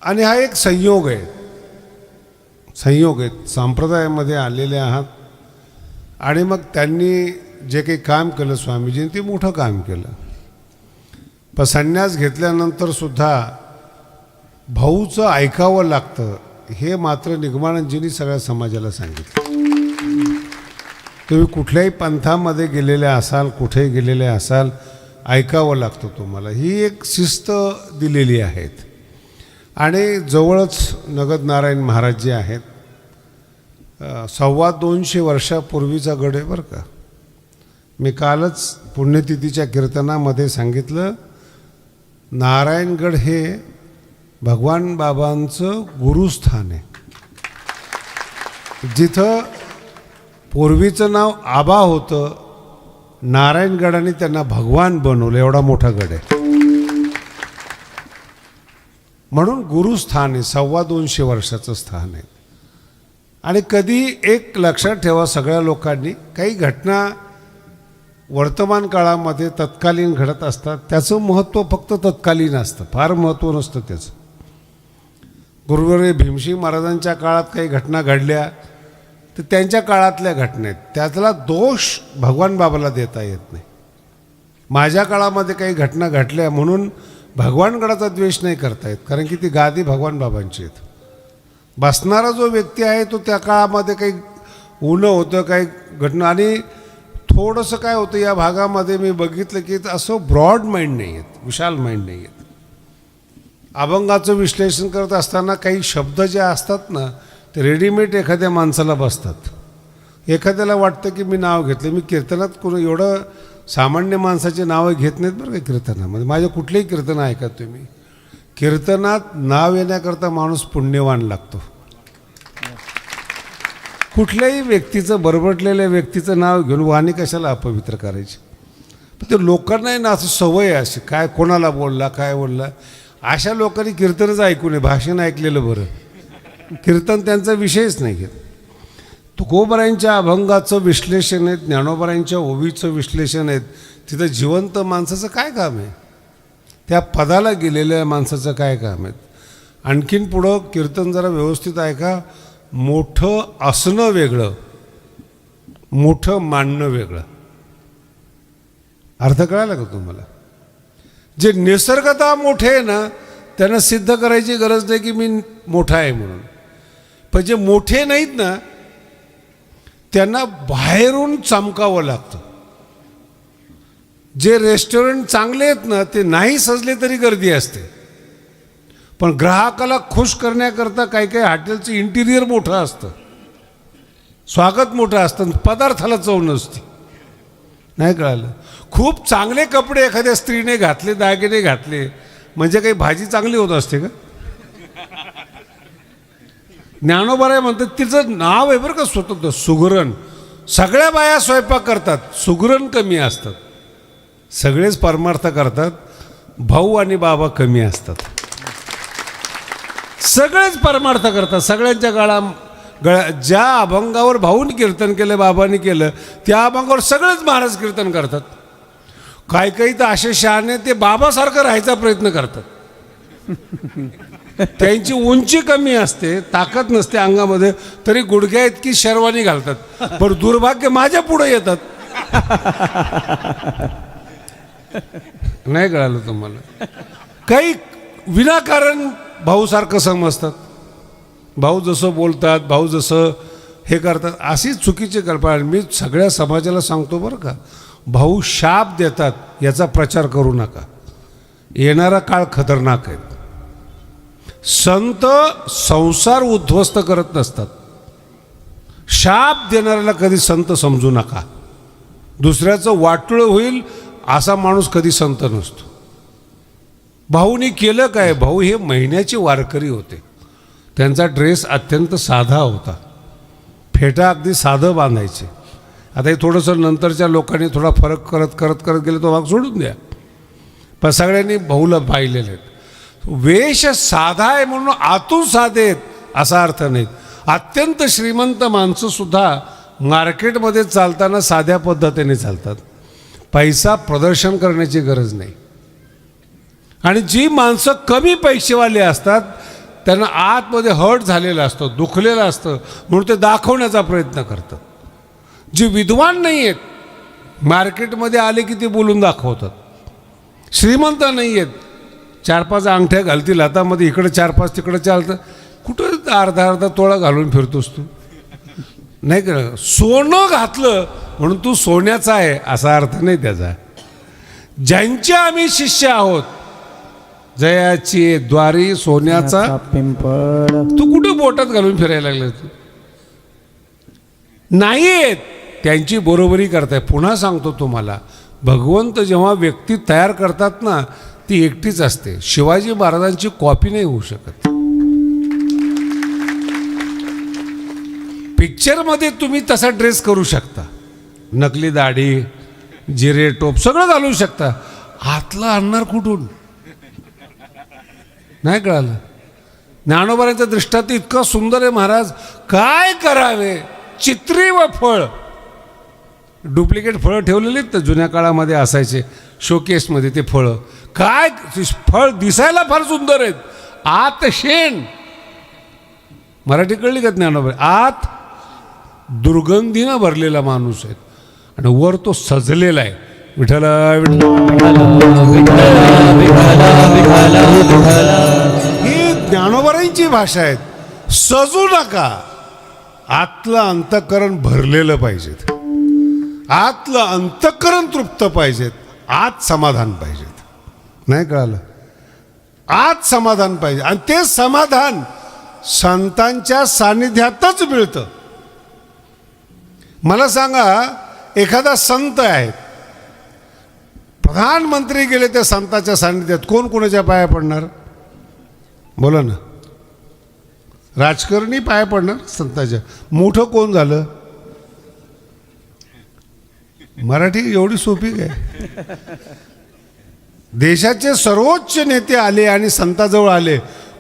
आणि हा एक संयोग आहे, संप्रदायामध्ये आलेले आहात आणि मग त्यांनी जे काही काम केलं स्वामीजींनी ते मोठं काम केलं. पण संन्यास घेतल्यानंतर सुद्धा भाऊचं ऐकावं लागतं हे मात्र निगमानंदजींनी सगळ्या समाजाला सांगितलं. तुम्ही कुठल्याही पंथामध्ये गेलेले असाल, कुठेही गेलेले असाल, ऐकावं लागतं तुम्हाला. ही एक शिस्त दिलेली आहेत. आणि जवळच नगद नारायण महाराज जे आहेत, 250 वर्षापूर्वीचा गड आहे बरं का. मी कालच पुण्यतिथीच्या कीर्तनामध्ये सांगितलं, नारायणगड हे भगवान बाबांचं गुरुस्थान आहे. जिथं पूर्वीचं नाव आबा होतं, नारायणगडाने त्यांना भगवान बनवलं, एवढा मोठा गड आहे. म्हणून गुरुस्थान आहे, 250 वर्षाचं स्थान आहे. आणि कधी एक लक्षात ठेवा सगळ्या लोकांनी, काही घटना वर्तमान काळामध्ये तत्कालीन घडत असतात, त्याचं महत्त्व फक्त तत्कालीन असतं, फार महत्त्व नसतं त्याचं. गुरुवर्य भीमसिंग महाराजांच्या काळात काही घटना घडल्या तर त्यांच्या काळातल्या घटना आहेत, त्यातला दोष भगवान बाबाला देता येत नाही. माझ्या काळामध्ये काही घटना घडल्या म्हणून भगवानगडाचा द्वेष नाही करता येत, कारण की ती गादी भगवान बाबांची आहेत. बसणारा जो व्यक्ती आहे तो त्या काळामध्ये काही ऊनं होतं, काही घटना. आणि थोडंसं काय होतं या भागामध्ये मी बघितलं की असं ब्रॉड माइंड नाही आहेत, विशाल माइंड नाही आहेत. अभंगाचं विश्लेषण करत असताना काही शब्द जे असतात ना ते रेडीमेड एखाद्या माणसाला बसतात. एखाद्याला वाटतं की मी नाव घेतलं. मी कीर्तनात कोणी एवढं सामान्य माणसाचे नावं घेत नाहीत बरं का कीर्तनामध्ये. माझे कुठलेही कीर्तन ऐका तुम्ही, कीर्तनात नाव येण्याकरता माणूस पुण्यवान लागतो. कुठल्याही व्यक्तीचं, बरबटलेल्या व्यक्तीचं नाव घेऊन वाणी कशाला अपवित्र करायची. पण ते लोकांनाही ना असं सवय आहे अशी, काय कोणाला बोलला काय बोलला. अशा लोकांनी कीर्तनच ऐकू नये, भाषण ऐकलेलं बरं. कीर्तन त्यांचा विषयच नाही घेत. तुकोबरायांच्या अभंगाचं विश्लेषण आहे, ज्ञानोबरायांच्या ओवीचं विश्लेषण आहेत. तिथं जिवंत माणसाचं काय काम आहे, त्या पदाला गेलेल्या माणसाचं काय काम आहे. आणखीन पुढं कीर्तन जरा व्यवस्थित ऐका. मोठं असणं वेगळं, मोठं मानणं वेगळं. अर्थ कळाला का तुम्हाला? जे निसर्गतः मोठे आहे ना त्यांना सिद्ध करायची गरज नाही की मी मोठा आहे म्हणून. पण जे मोठे नाहीत ना त्यांना बाहेरून चमकावं लागतं. जे रेस्टॉरंट चांगले आहेत ना ते नाही सजले तरी गर्दी असते, पण ग्राहकाला खुश करण्याकरता काही काही हॉटेलचं इंटिरियर मोठं असतं, स्वागत मोठं असतं, पदार्थाला चव नसते. नाही कळालं? खूप चांगले कपडे एखाद्या स्त्रीने घातले, दागिने घातले म्हणजे काही भाजी चांगली होत असते का? ज्ञानोबराय म्हणतात तिचं नाव आहे बरं का स्वतंत्र, सुगरण. सगळ्या बाया स्वयंपाक करतात, सुगरण कमी असतात. सगळेच परमार्थ करतात, भाऊ आणि बाबा कमी असतात. सगळेच परमार्थ करतात. सगळ्यांच्या ज्या अभंगावर भाऊनी कीर्तन केलं, बाबांनी केलं, त्या अभंगावर सगळेच महाराज कीर्तन करतात. काही काही तर असे शहाणे ते बाबासारखं राहायचा प्रयत्न करतात. त्यांची उंची कमी असते, ताकद नसते अंगामध्ये, तरी गुडघ्या इतकी शेरवानी घालतात. पण दुर्भाग्य माझ्या पुढे येतात. नाही कळालं तुम्हाला? काही विनाकारण भाऊसारखं समजतात. भाऊ जसं बोलतात, भाऊ जसं हे करतात, अशीच चुकीची कल्पना. मी सगळ्या समाजाला सांगतो बरं का, भाऊ शाप देतात याचा प्रचार करू नका. येणारा काळ खतरनाक आहे. संत संसार उद्ध्वस्त करत नसतात. शाप देणाऱ्याला कधी संत समजू नका. दुसऱ्याचं वाटोळं होईल असा माणूस कधी संत नसतो. भाऊनी केलं काय? भाऊ हे महिन्याचे वारकरी होते. त्यांचा ड्रेस अत्यंत साधा होता, फेटा अगदी साधं बांधायचे. आता हे थोडंसं नंतरच्या लोकांनी थोडा फरक करत करत करत गेले, तो भाग सोडून द्या. पण सगळ्यांनी भाऊला पाहिलेले आहेत. वेश साधा आहे म्हणून आतून साधे आहेत असा अर्थ नाही. अत्यंत श्रीमंत माणसंसुद्धा मार्केटमध्ये चालताना साध्या पद्धतीने चालतात. पैसा प्रदर्शन करण्याची गरज नाही. आणि जी माणसं कमी पैसेवाले असतात त्यांना आतमध्ये हर्ट झालेलं असतं, दुखलेलं असतं, म्हणून ते दाखवण्याचा प्रयत्न करतात. जे विद्वान नाही आहेत मार्केटमध्ये आले की ते बोलून दाखवतात. श्रीमंत नाही आहेत, 4-5 अंगठ्या घालतील हातामध्ये, इकडे 4-5 तिकडे चालतं. कुठं अर्धा तोळा घालून फिरतोस तू? नाही का? सोनं घातलं म्हणून तू सोन्याचा आहे असा अर्थ नाही त्याचा. ज्यांचे आम्ही शिष्य आहोत, जयाची द्वारी सोन्याचा पिंपळ, तू कुठं बोटात घालून फिरायला लागला तू? नाही आहेत, त्यांची बरोबरी करताय. पुन्हा सांगतो तुम्हाला, भगवंत जेव्हा व्यक्ती तयार करतात ना, ती एकटीच असते. शिवाजी महाराजांची कॉपी नाही होऊ शकत. पिक्चरमध्ये तुम्ही तसा ड्रेस करू शकता, नकली दाढी, जिरे टोप सगळं घालू शकता. हातला आणणार कुठून? नाही कळालं? ज्ञानोबांचा दृष्टांत इतका सुंदर आहे महाराज. काय करावे? चित्री व फळ, डुप्लिकेट फळं ठेवलेली तर जुन्या काळामध्ये असायचे शोकेसमध्ये ते फळं. काय फळ दिसायला फार सुंदर आहेत, आत शेण. मराठी कळली का ज्ञानोबा? आत दुर्गंधीनं भरलेला माणूस आहे आणि वर तो सजलेला आहे. विठ्ठल ही ज्ञानोबांची भाषा आहे. सजू नका, आतलं अंतःकरण भरलेलं पाहिजेत, आतलं अंतःकरण तृप्त पाहिजेत, आत समाधान पाहिजेत. नाही कळालं? आत समाधान पाहिजे आणि ते समाधान संतांच्या सानिध्यातच मिळतं. मला सांगा, एखादा संत आहे, प्रधानमंत्री गेले त्या संताच्या सानिध्यात, कोण कोणाच्या पाया पडणार? बोला ना. राजकारणी पाया पडणार संताच्या. मोठं कोण झालं? मराठी एवढी सोपी काय? देशाचे सर्वोच्च नेते आले आणि संताजवळ आले,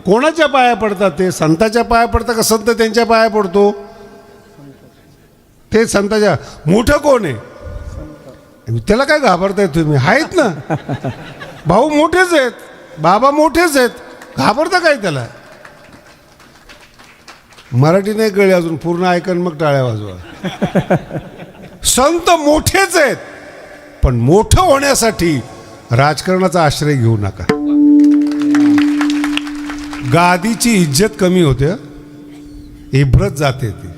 कोणाच्या पाया पडतात? ते संताच्या पाया पडतात का संत त्यांच्या पाया पडतो? ते संताच्या. मोठं कोण आहे? त्याला काय घाबरताय तुम्ही? आहेत ना भाऊ, मोठेच आहेत, बाबा मोठेच आहेत, घाबरता काय त्याला? मराठी नाही कळली अजून, पूर्ण ऐकन मग टाळ्या वाजवा. संत मोठेच आहेत, पण मोठं होण्यासाठी राजकारणाचा आश्रय घेऊ नका. गादीची इज्जत कमी होते, इब्रत जाते. ती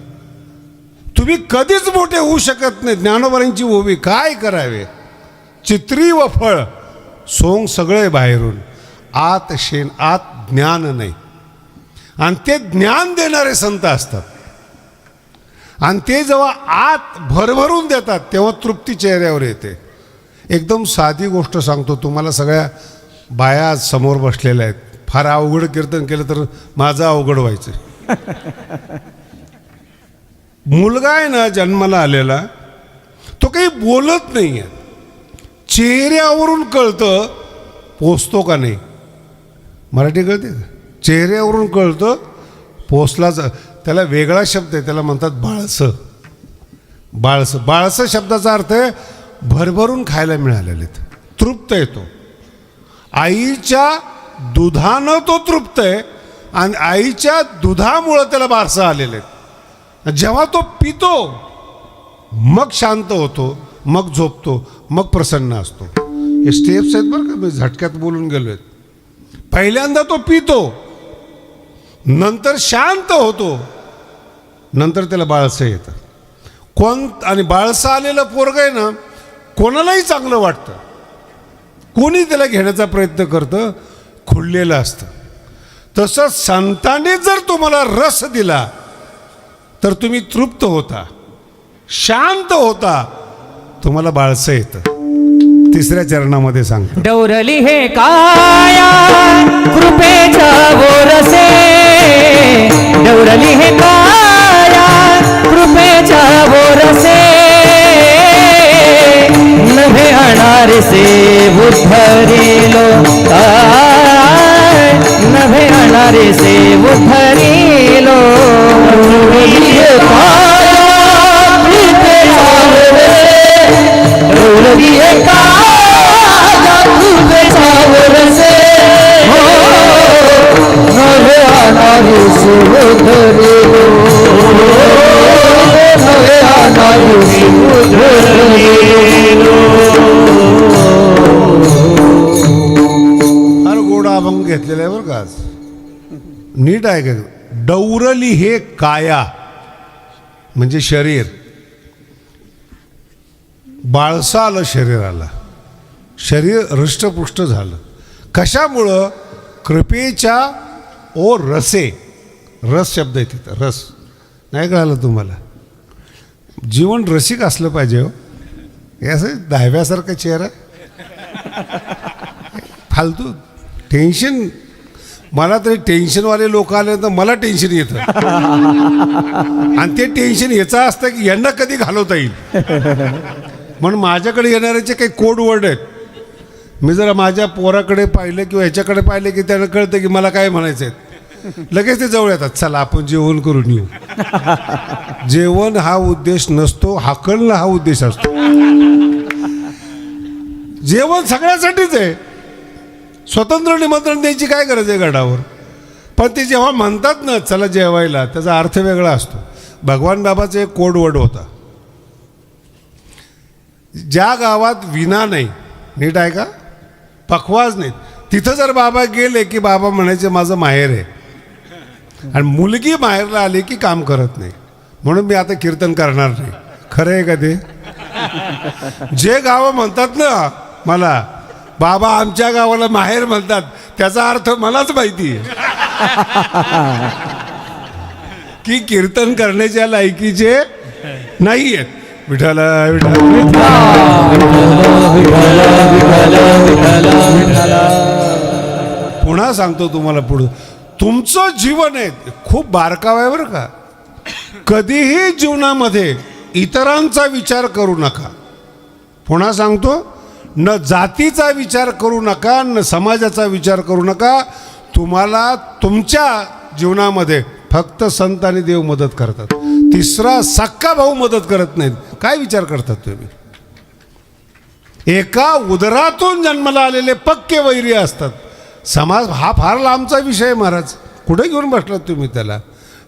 तुम्ही कधीच मोठे होऊ शकत नाही. ज्ञानोबांची ओवी काय करावे? चित्री व फळ, सोंग सगळे बाहेरून, आत शेण, आत ज्ञान नाही. आणि ते ज्ञान देणारे संत असतात आणि ते जेव्हा आत भरभरून देतात तेव्हा तृप्ती चेहऱ्यावर येते. एकदम साधी गोष्ट सांगतो तुम्हाला, सगळ्या बाया आज समोर बसलेल्या आहेत. फार अवघड कीर्तन केलं तर माझं अवघड व्हायचं. मुलगा आहे ना जन्माला आलेला, तो काही बोलत नाही आहे, चेहऱ्यावरून कळतं पोचतो का नाही. मराठी कळते का? चेहऱ्यावरून कळतं पोचलाच. त्याला वेगळा शब्द आहे, त्याला म्हणतात बाळसं. बाळसं, बाळसं शब्दाचा अर्थ आहे भरभरून खायला मिळालेले, तृप्त येतो. आईच्या दुधानं तो तृप्त आहे आणि आईच्या दुधामुळं त्याला बारसं आलेले आहेत. जेव्हा तो पितो मग शांत होतो, मग झोपतो, मग प्रसन्न असतो. हे स्टेप्स आहेत बरं का, मी झटक्यात बोलून गेलो आहेत. पहिल्यांदा तो पितो, नंतर शांत होतो, नंतर त्याला बाळसं येतं. आणि बाळसं आलेलं पोरगं आहे ना, कोणालाही चांगलं वाटतं, कोणी त्याला घेण्याचा प्रयत्न करतं, खुललेलं असतं. तसं संतांनी जर तुम्हाला रस दिला तर तुम्ही तृप्त होता, शांत होता, तुम्हाला बाळसं येतं. तिसऱ्या चरणामध्ये सांगतो, डौरली हे काया कृपेच्या बोरसे, डौरली हे काया कृपेच्या बोरसे, नभे अनारे से उद्धरिलो काय, नभे अनारे से उद्धरिलो. डौरली हे काया कृपेच्या बोरसे, डौरली हे काया कृपेच्या बोरसे, नभे उद्धरिलो नवे अनारिसे उद्धरिलो. फार गोड अभंग घेतलेला आहे बरं का आज. नीट आहे का. डौरली हे काया म्हणजे शरीर, बाळसा आलं शरीराला, शरीर हृष्टपुष्ट झालं. कशामुळं? कृपेच्या ओ रसे, रस शब्द आहे तिथं, रस. नाही कळालं तुम्हाला? जीवन रसिक असलं पाहिजे हो. हे असं दहाव्यासारखा चेहरा, फालतू टेन्शन. मला तरी टेन्शनवाले लोक आले तर मला टेन्शन येतं. आणि ते टेन्शन याचं असतं की यांना कधी घालवता येईल. म्हणून माझ्याकडे येणाऱ्याचे काही कोड वर्ड आहेत. मी जरा माझ्या पोराकडे पाहिलं किंवा ह्याच्याकडे पाहिलं की त्यांना कळतं की मला काय म्हणायचं आहे. लगेच ते जवळ येतात, चला आपण जेवण करून येऊ. जेवण हा उद्देश नसतो, हाकलणं हा उद्देश असतो. जेवण सगळ्यासाठीच आहे. स्वतंत्र निमंत्रण द्यायची काय गरज आहे गडावर. पण ते जेव्हा म्हणतात ना चला जेवायला, त्याचा अर्थ वेगळा असतो. भगवान बाबाचा एक कोड वर्ड होता. ज्या गावात विना नाही, नीट आहे का, पखवाज नाही, तिथं जर बाबा गेले की बाबा म्हणायचे माझं माहेर आहे. आणि मुलगी माहेरला आली की काम करत नाही. म्हणून मी आता कीर्तन करणार नाही. खरं आहे का ते? जे गावं म्हणतात ना मला बाबा आमच्या गावाला माहेर म्हणतात, त्याचा अर्थ मलाच माहिती आहे की कीर्तन करण्याच्या लायकीचे नाही आहेत. विठ्ठल विठ्ठल पुन्हा सांगतो तुम्हाला, पुढं तुमचं जीवन आहे खूप बारकाव आहे बरं का. कधीही जीवनामध्ये इतरांचा विचार करू नका. पुन्हा सांगतो, न जातीचा विचार करू नका, न समाजाचा विचार करू नका. तुम्हाला तुमच्या जीवनामध्ये फक्त संत आणि देव मदत करतात. तिसरा सक्का भाऊ मदत करत नाहीत. काय विचार करतात तुम्ही? एका उदरातून जन्माला आलेले पक्के वैरी असतात. समाज हा फार लांबचा विषय आहे महाराज. कुठे घेऊन बसलात तुम्ही त्याला?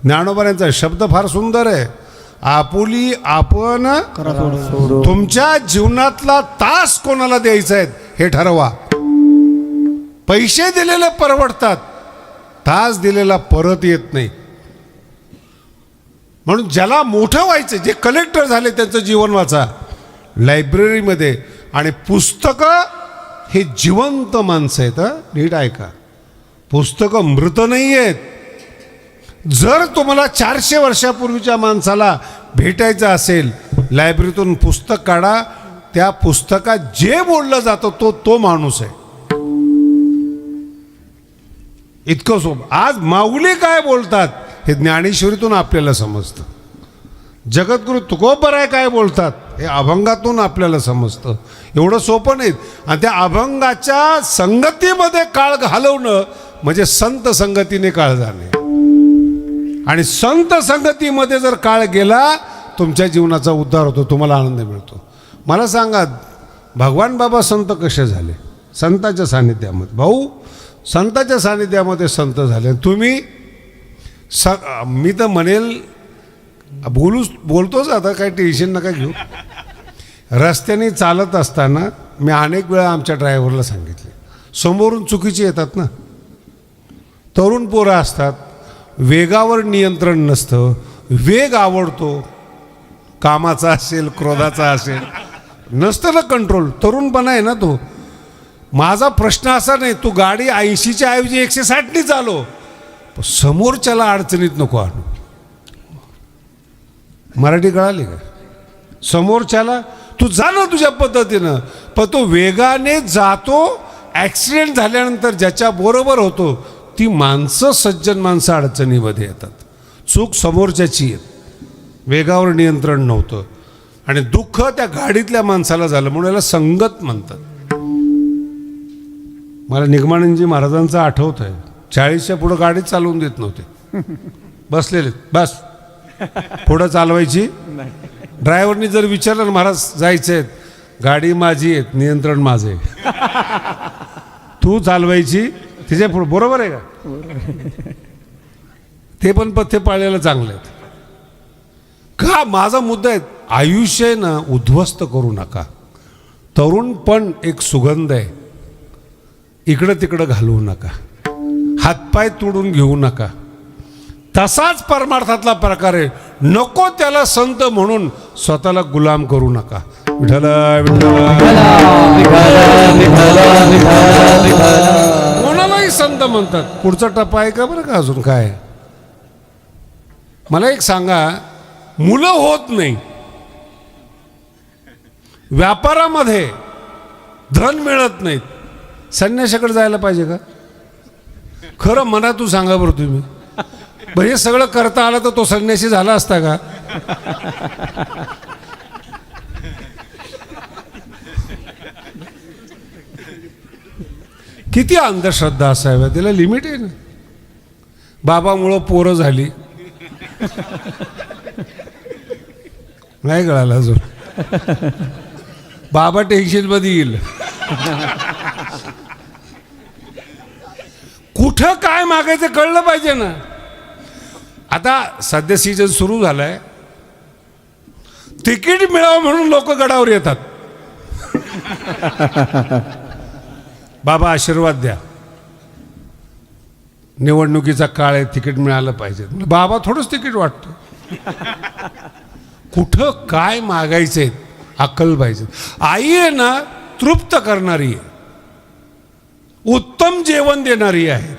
ज्ञानोबांचा शब्द फार सुंदर आहे. आपुली आपण तुमच्या जीवनातला तास कोणाला द्यायचा आहे हे ठरवा. पैसे दिलेले परवडतात, तास दिलेला परत येत नाही. म्हणून ज्याला मोठं व्हायचं, जे कलेक्टर झाले त्यांचं जीवन वाचा लायब्ररीमध्ये. आणि पुस्तकं हे जिवंत माणसं आहेत. नीट ऐका, पुस्तकं मृत नाही आहेत. जर तुम्हाला 400 वर्षापूर्वीच्या माणसाला भेटायचं असेल, लायब्ररीतून पुस्तक काढा. त्या पुस्तकात जे बोललं जातं तो माणूस आहे. इतकं सोपं. आज माऊली काय बोलतात हे ज्ञानेश्वरीतून आपल्याला समजतं. जगद्गुरु तुकोबराय काय बोलतात हे अभंगातून आपल्याला समजतं. एवढं सोपं नाही. आणि त्या अभंगाच्या संगतीमध्ये काळ घालवणं म्हणजे संत संगतीने काळ जाणे. आणि संत संगतीमध्ये जर काळ गेला तुमच्या जीवनाचा उद्धार होतो, तुम्हाला आनंद मिळतो. मला सांगा, भगवान बाबा संत कसे झाले? संताच्या सानिध्यामध्ये. भाऊ संताच्या सानिध्यामध्ये संत झाले. तुम्ही मी तर म्हणेल बोलतोच आता, काही टेन्शन नका घेऊ. रस्त्याने चालत असताना मी अनेक वेळा आमच्या ड्रायव्हरला सांगितले, समोरून चुकीचे येतात ना, तरुण पोरं असतात, वेगावर नियंत्रण नसतं, वेग आवडतो, कामाचा असेल क्रोधाचा असेल, नसतं ना कंट्रोल. तरुणपणा आहे ना तो. माझा प्रश्न असा नाही तू गाडी 80च्या ऐवजी 160नी चालव, समोरच्याला अडचणीत नको आणू. मराठी कळाली का? समोरच्याला तू जा ना तुझ्या पद्धतीनं, पण तो वेगाने जातो. ॲक्सिडेंट झाल्यानंतर ज्याच्या बरोबर होतो ती माणसं, सज्जन माणसं अडचणीमध्ये येतात. चूक समोरच्याची आहे, वेगावर नियंत्रण नव्हतं. आणि दुःख त्या गाडीतल्या माणसाला झालं, म्हणून याला संगत म्हणतात. मला निगमानंदजी महाराजांचं आठवत आहे, 40च्या पुढं गाडीच चालवून देत नव्हते. बसलेले बस, पुढं चालवायची. ड्रायव्हरनी जर विचारलं ना महाराज जायचं आहेत, गाडी माझी आहे, नियंत्रण माझं आहे, तू चालवायची तिच्या पुढं. बरोबर आहे का? ते पण पथ्य पाळलेलं चांगले आहेत का. माझा मुद्दा आहे, आयुष्य ना उद्ध्वस्त करू नका. तरुण पण एक सुगंध आहे, इकडं तिकडं घालवू नका, हातपाय तोडून घेऊ नका. तसाच परमार्थातला प्रकार आहे. नको त्याला संत म्हणून स्वतःला गुलाम करू नका. विठ्ठल कोणालाही संत म्हणतात. पुढचा टप्पा आहे का बरं का अजून काय. मला एक सांगा, मुलं होत नाही, व्यापारामध्ये धन मिळत नाहीत, संन्याशाकडे जायला पाहिजे का. खरं मनातून सांगा बरं तुम्ही. हे सगळं करता आलं तर तो संन्यासी झाला असता का. किती अंधश्रद्धा असाव्या, त्याला लिमिट आहे ना. बाबामुळं पोरं झाली, नाही कळालं अजून. बाबा टेन्शन मध्ये येईल. कुठं काय मागायचं कळलं पाहिजे ना. आता सध्या सीजन सुरू झालाय, तिकीट मिळावं म्हणून लोक गडावर येतात. बाबा आशीर्वाद द्या, निवडणुकीचा काळ आहे, तिकीट मिळालं पाहिजे. बाबा थोडंच तिकीट वाटतं. कुठं काय मागायचंय अक्कल पाहिजे. आई आहे ना तृप्त करणारी आहे, उत्तम जेवण देणारी आहे,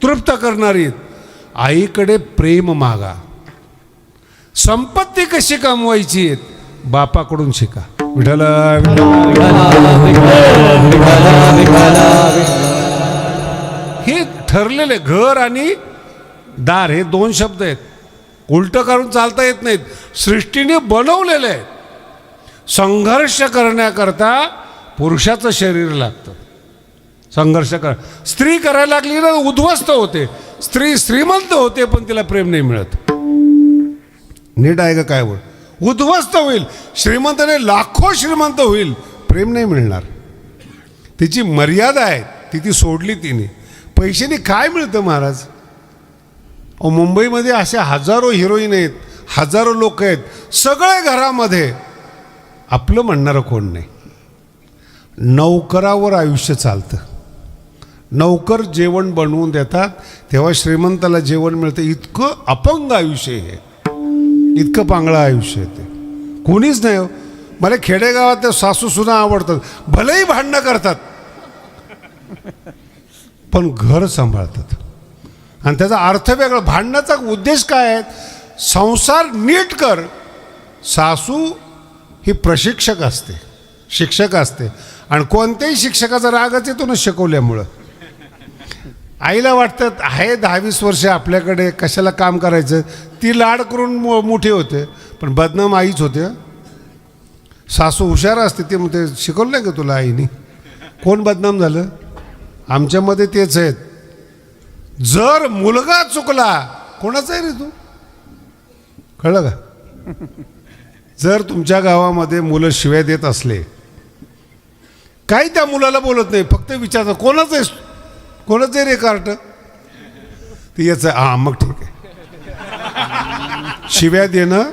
तृप्त करणारी आहे. आईकडे प्रेम मागा. संपत्ती कशी कमवायची आहे बापाकडून शिका. विठ्ठल हे ठरलेले. घर आणि दार हे दोन शब्द आहेत, उलट करून चालता येत नाहीत. सृष्टीने बनवलेले आहेत. संघर्ष करण्याकरता पुरुषाचं शरीर लागतं. संघर्ष कर. स्त्री करायला लागली ना उद्ध्वस्त होते. स्त्री श्रीमंत होते पण तिला प्रेम नाही मिळत. नीट आहे का काय. उद्ध्वस्त होईल. श्रीमंताने लाखो श्रीमंत होईल, प्रेम नाही मिळणार. तिची मर्यादा आहे, ती सोडली तिने. पैशाने काय मिळतं महाराज. मुंबईमध्ये असे हजारो हिरोईन आहेत, हजारो लोक आहेत, सगळे घरामध्ये. आपलं म्हणणारं कोण नाही. नौकरावर आयुष्य चालतं. नौकर जेवण बनवून देतात तेव्हा श्रीमंताला जेवण मिळतं. इतकं अपंग आयुष्य हे, इतकं पांगळं आयुष्य आहे ते. कोणीच नाही. मला खेडेगावात त्या सासू सुना आवडतात, भलेही भांडणं करतात पण घर सांभाळतात. आणि त्याचा अर्थ वेगळा. भांडण्याचा उद्देश काय आहे. संसार नीट कर. सासू ही प्रशिक्षक असते, शिक्षक असते. आणि कोणत्याही शिक्षकाचा रागच येतो ना शिकवल्यामुळं. आईला वाटतं आहे 10-20 वर्ष आपल्याकडे, कशाला काम करायचं. ती लाड करून मोठे होते पण बदनाम आईच होते. सासू हुशार असते, ते म्हणते शिकवलं नाही का तुला आईने. कोण बदनाम झालं. आमच्यामध्ये तेच आहेत. जर मुलगा चुकला, कोणाचा आहे रे तू, कळलं का. जर तुमच्या गावामध्ये मुलं शिव्या देत असले, काही त्या मुलाला बोलत नाही, फक्त विचारतं कोणाचं आहे, कोणाचं आहे रे कार्ट. ते याचं हा मग ठीक आहे. शिव्या देणं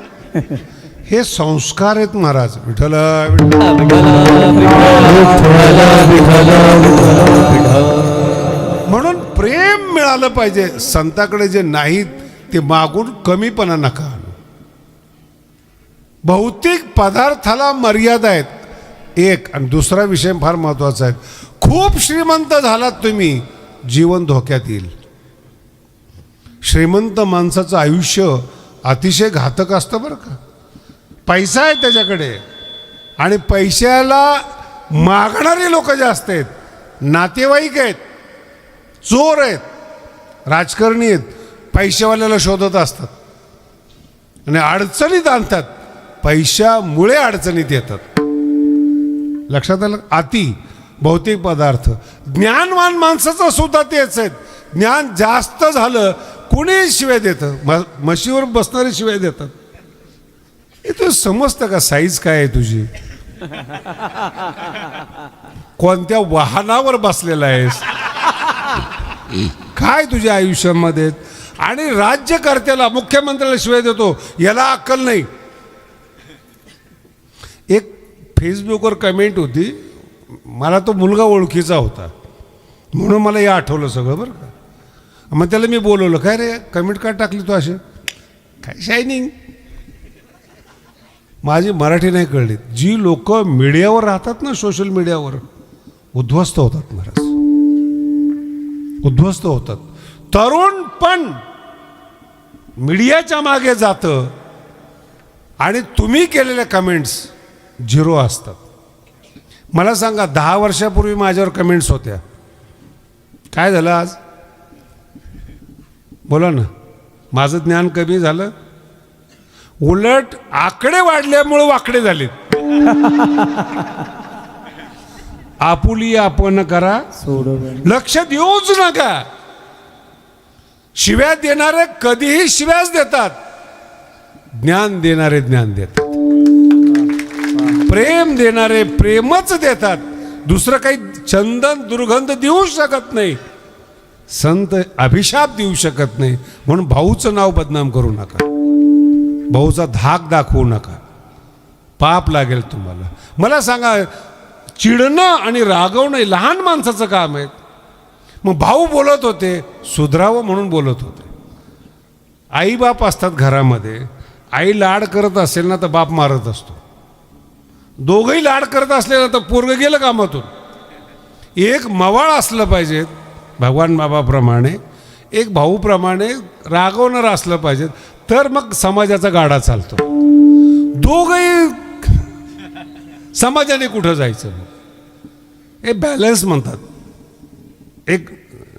हे संस्कार आहेत महाराज. विठ्ठल म्हणून प्रेम मिळालं पाहिजे. संताकडे जे नाहीत ते मागून कमीपणा नका आणू. भौतिक पदार्थाला मर्यादा आहेत एक. आणि दुसरा विषय फार महत्वाचा आहे. खूप श्रीमंत झालात तुम्ही, जीवन धोक्यात येईल. श्रीमंत माणसाचं आयुष्य अतिशय घातक असतं बरं का. पैसा आहे त्याच्याकडे आणि पैशाला मागणारे लोक जास्त आहेत. नातेवाईक आहेत, चोर आहेत, राजकारणी आहेत, पैशावाल्याला शोधत असतात आणि अडचणीत आणतात. पैशामुळे अडचणीत येतात. लक्षात आलं. अति भौतिक पदार्थ. ज्ञानवान माणसाचं सुद्धा तेच आहेत. ज्ञान जास्त झालं कुणी शिव्या देतं. म्हशीवर बसणारे शिव्या देतात. हे तुला समजतं का साईज काय आहे तुझी. कोणत्या वाहनावर बसलेला आहेस, काय तुझ्या आयुष्यामध्ये. आणि राज्यकर्त्याला मुख्यमंत्र्याला शिवाय देतो, याला अक्कल नाही. एक फेसबुकवर कमेंट होती, मला तो मुलगा ओळखीचा होता म्हणून मला हे आठवलं सगळं बरं का. मग त्याला मी बोलवलं, काय रे कमेंट का टाकली तू असे, काय शायनिंग. माझी मराठी नाही कळली. जी लोक मीडियावर राहतात ना, सोशल मीडियावर, उद्ध्वस्त होतात महाराज, उद्ध्वस्त होतात. तरुण पण मीडियाच्या मागे जातं आणि तुम्ही केलेल्या कमेंट्स झिरो असतात. मला सांगा, 10 वर्षापूर्वी माझ्यावर कमेंट्स होत्या, काय झालं आज? बोला ना. माझं ज्ञान कमी झालं? उलट आकडे वाढल्यामुळे वाकडे झालेत. आपुली आपण करा, लक्ष देऊच नका. शिव्या देणारे कधीही शिव्याच देतात, ज्ञान देणारे ज्ञान देतात, प्रेम देणारे प्रेमच देतात. दुसरं काही चंदन दुर्गंध देऊ शकत नाही, संत अभिशाप देऊ शकत नाही. म्हणून भाऊचं नाव बदनाम करू नका, भाऊचा धाक दाखवू नका, पाप लागेल तुम्हाला. मला सांगा, चिडणं आणि रागवणं लहान माणसाचं काम आहे. मग भाऊ बोलत होते, सुधरावं म्हणून बोलत होते. आई बाप असतात घरामध्ये, आई लाड करत असेल ना तर बाप मारत असतो. दोघंही लाड करत असले ना तर पोरगं गेलं कामातून. एक मवाळ असलं पाहिजे भगवान बाबाप्रमाणे, एक भाऊप्रमाणे रागवणार असलं पाहिजे, तर मग समाजाचा गाडा चालतो. दोघंही समाजाने कुठं जायचं? हे बॅलन्स म्हणतात, एक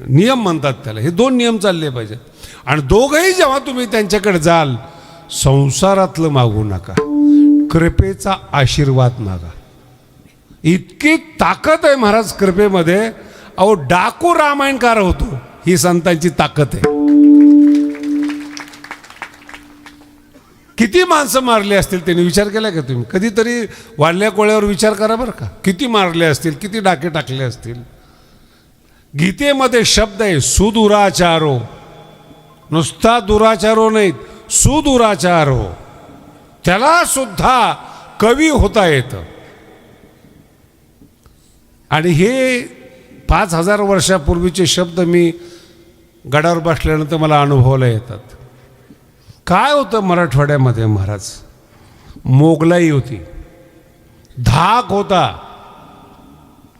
नियम म्हणतात त्याला. हे 2 नियम चालले पाहिजेत. आणि दोघंही जेव्हा तुम्ही त्यांच्याकडे जाल, संसारातलं मागू नका, कृपेचा आशीर्वाद मागा. इतकी ताकद आहे महाराज कृपेमध्ये. अहो, डाकू रामायणकार होतो, ही संतांची ताकद आहे. किती माणसं मारली असतील त्यांनी, विचार केला का तुम्ही? कधीतरी वाढल्या कोळ्यावर विचार करा बरं का. किती मारले असतील, किती डाके टाकले असतील. गीतेमध्ये शब्द आहे सुदुराचारो, नुसता दुराचारो नाहीत, सुदुराचारो. त्याला सुद्धा कवी होता येतं. आणि हे 5000 वर्षापूर्वीचे शब्द मी गडावर बसल्यानंतर मला अनुभवायला येतात. काय होतं मराठवाड्यामध्ये महाराज? मोगलाई होती, धाक होता,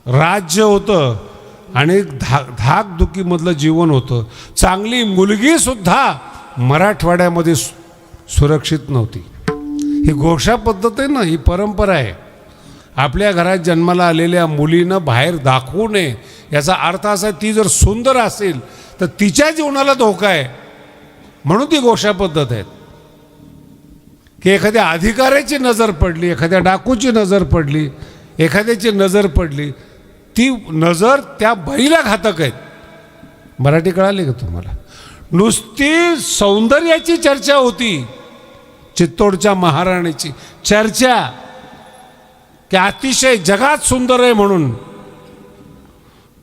राज्य होतं आणि धाकधुकीमधलं जीवन होतं. चांगली मुलगी सुद्धा मराठवाड्यामध्ये सुरक्षित नव्हती. ही घोषा पद्धत आहे ना, ही परंपरा आहे. आपल्या घरात जन्माला आलेल्या मुलीनं बाहेर दाखवू नये, याचा अर्थ असा, ती जर सुंदर असेल तर तिच्या जीवनाला धोका आहे. म्हणून ती घोषा पद्धत आहे की एखाद्या अधिकाऱ्याची नजर पडली, एखाद्या डाकूची नजर पडली, एखाद्याची नजर पडली, ती नजर त्या बाईला घातक आहेत. मराठी कळाली का तुम्हाला? नुसती सौंदर्याची चर्चा होती, चित्तोडच्या महाराणीची चर्चा, की अतिशय जगात सुंदर आहे म्हणून.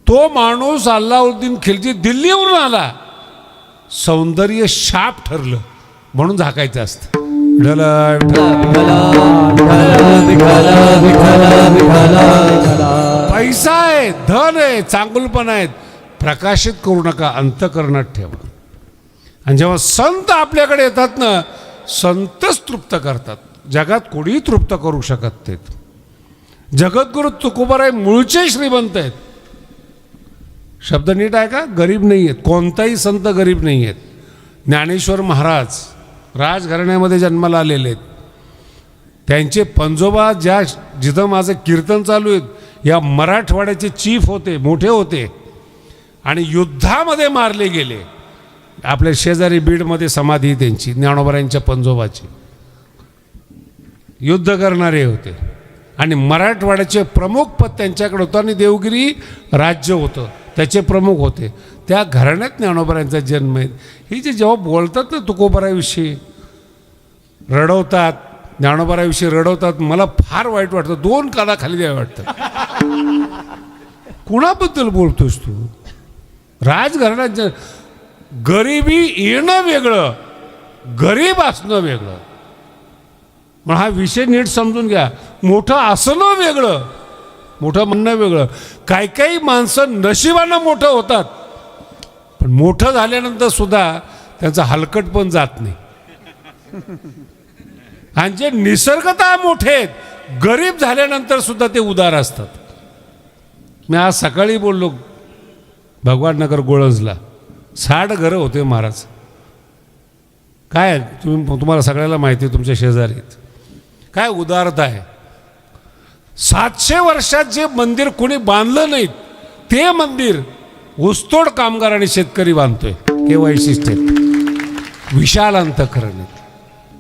तो माणूस अल्लाउद्दीन खिलजी दिल्लीवरून आला, सौंदर्य शाप ठरलं म्हणून झाकायचं असतं. पैसा आहे, धन आहे, चांगुलपण आहेत, प्रकाशित करू नका, अंतःकरणात ठेवा. आणि जेव्हा संत आपल्याकडे येतात ना, संतच तृप्त करतात, जगात कोणीही तृप्त करू शकत नाहीत. जगद्गुरु तुकोबाराय मूळचे श्रीमंत आहेत. शब्द नीट आहे का? गरीब नाही आहेत, कोणताही संत गरीब नाही आहेत. ज्ञानेश्वर महाराज राजघराण्यामध्ये जन्माला आलेले आहेत. त्यांचे पंजोबा जिथं माझं कीर्तन चालू आहे, या मराठवाड्याचे चीफ होते, मोठे होते, आणि युद्धामध्ये मारले गेले. आपल्या शेजारी बीडमध्ये समाधी त्यांची, ज्ञानोबारायांच्या पंजोबाची. युद्ध करणारे होते आणि मराठवाड्याचे प्रमुख पद त्यांच्याकडे होतं. आणि देवगिरी राज्य होतं, त्याचे प्रमुख होते. त्या घराण्यात ज्ञानोबारायांचा जन्म आहे. ही जे जेव्हा बोलतात ना तुकोबाराविषयी, रडवतात, ज्ञानोबाराविषयी रडवतात, मला फार वाईट वाटतं. 2 काना खाली द्यावं वाटतं. कुणाबद्दल बोलतोस तू? राजघराण्यात गरिबी येणं वेगळं, गरीब असणं वेगळं. मग हा विषय नीट समजून घ्या. मोठं असणं वेगळं, मोठं म्हणणं वेगळं. काही काही माणसं नशिबानं मोठं होतात, पण मोठं झाल्यानंतर सुद्धा त्यांचा हलकट पण जात नाही. आणि जे निसर्गतः मोठे आहेत, गरीब झाल्यानंतर सुद्धा ते उदार असतात. मी आज सकाळी बोललो भगवान नगर गोळंजला 60 घरं होते महाराज. काय तुम्हाला सगळ्याला माहिती आहे, तुमच्या शेजारीत काय उदारता आहे. 700 वर्षात जे मंदिर कोणी बांधलं नाहीत ते मंदिर ऊसतोड कामगार आणि शेतकरी बांधतोय. हे वैशिष्ट्य आहे. विशाल अंतःकरण आहे,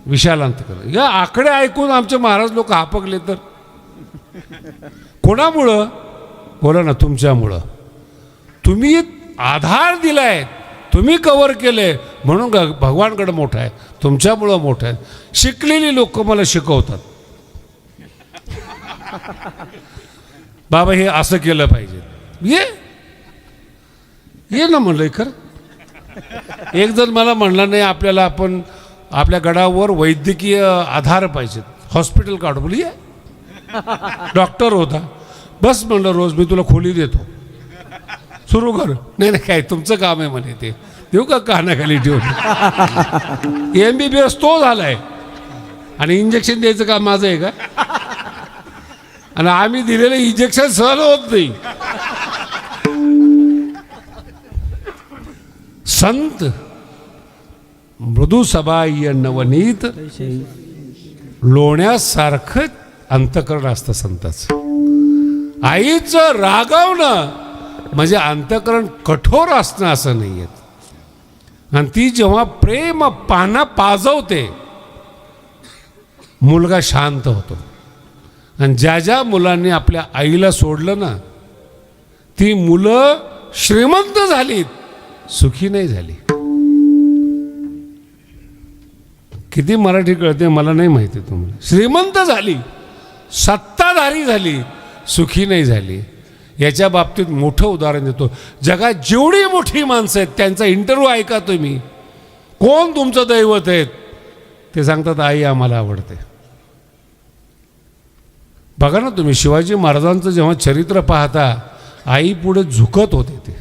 विशाल अंतःकरण. या आकडे ऐकून आमचे महाराज लोक हापकले तर कोणामुळं? बोला ना, तुमच्यामुळं. तुम्ही आधार दिलाय, तुम्ही कव्हर केले म्हणून भगवानकडे मोठं आहे, तुमच्यामुळं मोठं आहे. शिकलेली लोक मला शिकवतात, बाबा हे असं केलं पाहिजे. ये ना म्हणलं खरं. एक जण मला म्हणला नाही आपल्याला आपण आपल्या गडावर वैद्यकीय आधार पाहिजेत, हॉस्पिटल काढू. बोली डॉक्टर होता. बस म्हणलं रोज मी तुला खोली देतो, सुरू कर. नाही नाही काय तुमचं काम आहे म्हणे, ते देऊ का कानाखाली ठेवून. MBBS तो झालाय आणि इंजेक्शन द्यायचं काम माझं आहे का? आणि आम्ही दिलेलं इंजेक्शन सहन होत नाही. संत मृदू सबाह्य नवनीत लोण्यासारखं अंतःकरण असतं संताचं. आईचं रागवणं म्हणजे अंतःकरण कठोर असणं असं नाही आहे. आणि ती जेव्हा प्रेम पाना पाजवते मुलगा शांत होतो. आणि ज्या ज्या मुलांनी आपल्या आईला सोडलं ना, ती मुलं श्रीमंत झालीत, सुखी नाही झाली. किती मराठी कळते मला नाही माहिती तुम्हाला. श्रीमंत झाली, सत्ताधारी झाली, सुखी नाही झाली. याच्या बाबतीत मोठं उदाहरण देतो. जगात जेवढी मोठी माणसं आहेत त्यांचा इंटरव्ह्यू ऐका तुम्ही. कोण तुमचं दैवत आहेत ते सांगतात आई आम्हाला आवडते. बघा ना तुम्ही, शिवाजी महाराजांचं जेव्हा चरित्र पाहता, आई पुढे झुकत होते. ते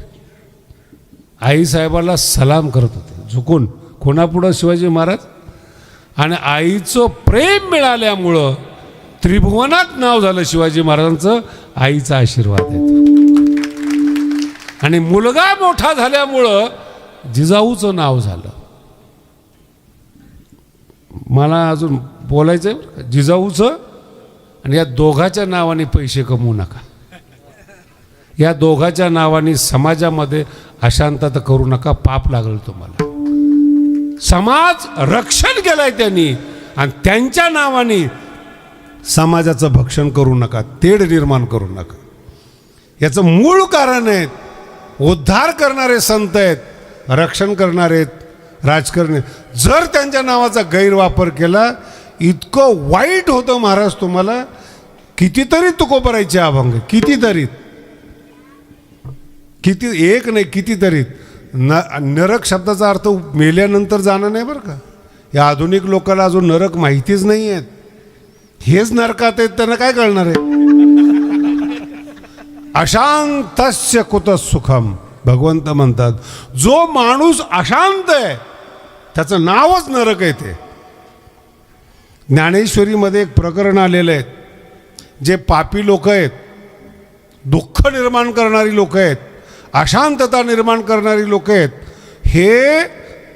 आईसाहेबाला सलाम करत होते झुकून. कोणापुढं? शिवाजी महाराज. आणि आईचं प्रेम मिळाल्यामुळं त्रिभुवनात नाव झालं शिवाजी महाराजांचं. आईचा आशीर्वाद आहे. आणि मुलगा मोठा झाल्यामुळं जिजाऊचं नाव झालं. मला अजून बोलायचं आहे जिजाऊचं. आणि या दोघाच्या नावाने पैसे कमवू नका. या दोघाच्या नावाने समाजामध्ये अशांतता करू नका, पाप लागलं तुम्हाला. समाज रक्षण केलंय त्यांनी, आणि त्यांच्या नावाने समाजाचं भक्षण करू नका, तेढ निर्माण करू नका. याचं मूळ कारण आहे, उद्धार करणारे संत आहेत, रक्षण करणारे राजकारणी. जर त्यांच्या नावाचा गैरवापर केला, इतकं वाईट होतं महाराज तुम्हाला. कितीतरी तुकोबरायचे अभंग, कितीतरी, एक नाही कितीतरी. नरक शब्दाचा अर्थ मेल्यानंतर जाणं नाही बरं का. या आधुनिक लोकांना अजून नरक माहितीच नाही आहेत. हेच नरकात आहेत, त्यांना काय कळणार आहे. अशांतस्य कुत सुखम, भगवंत म्हणतात. जो माणूस अशांत आहे त्याचं नावच नरक आहे. ते ज्ञानेश्वरीमध्ये एक प्रकरण आलेलं आहे. जे पापी लोक आहेत, दुःख निर्माण करणारी लोक आहेत, अशांतता निर्माण करणारी लोक आहेत, हे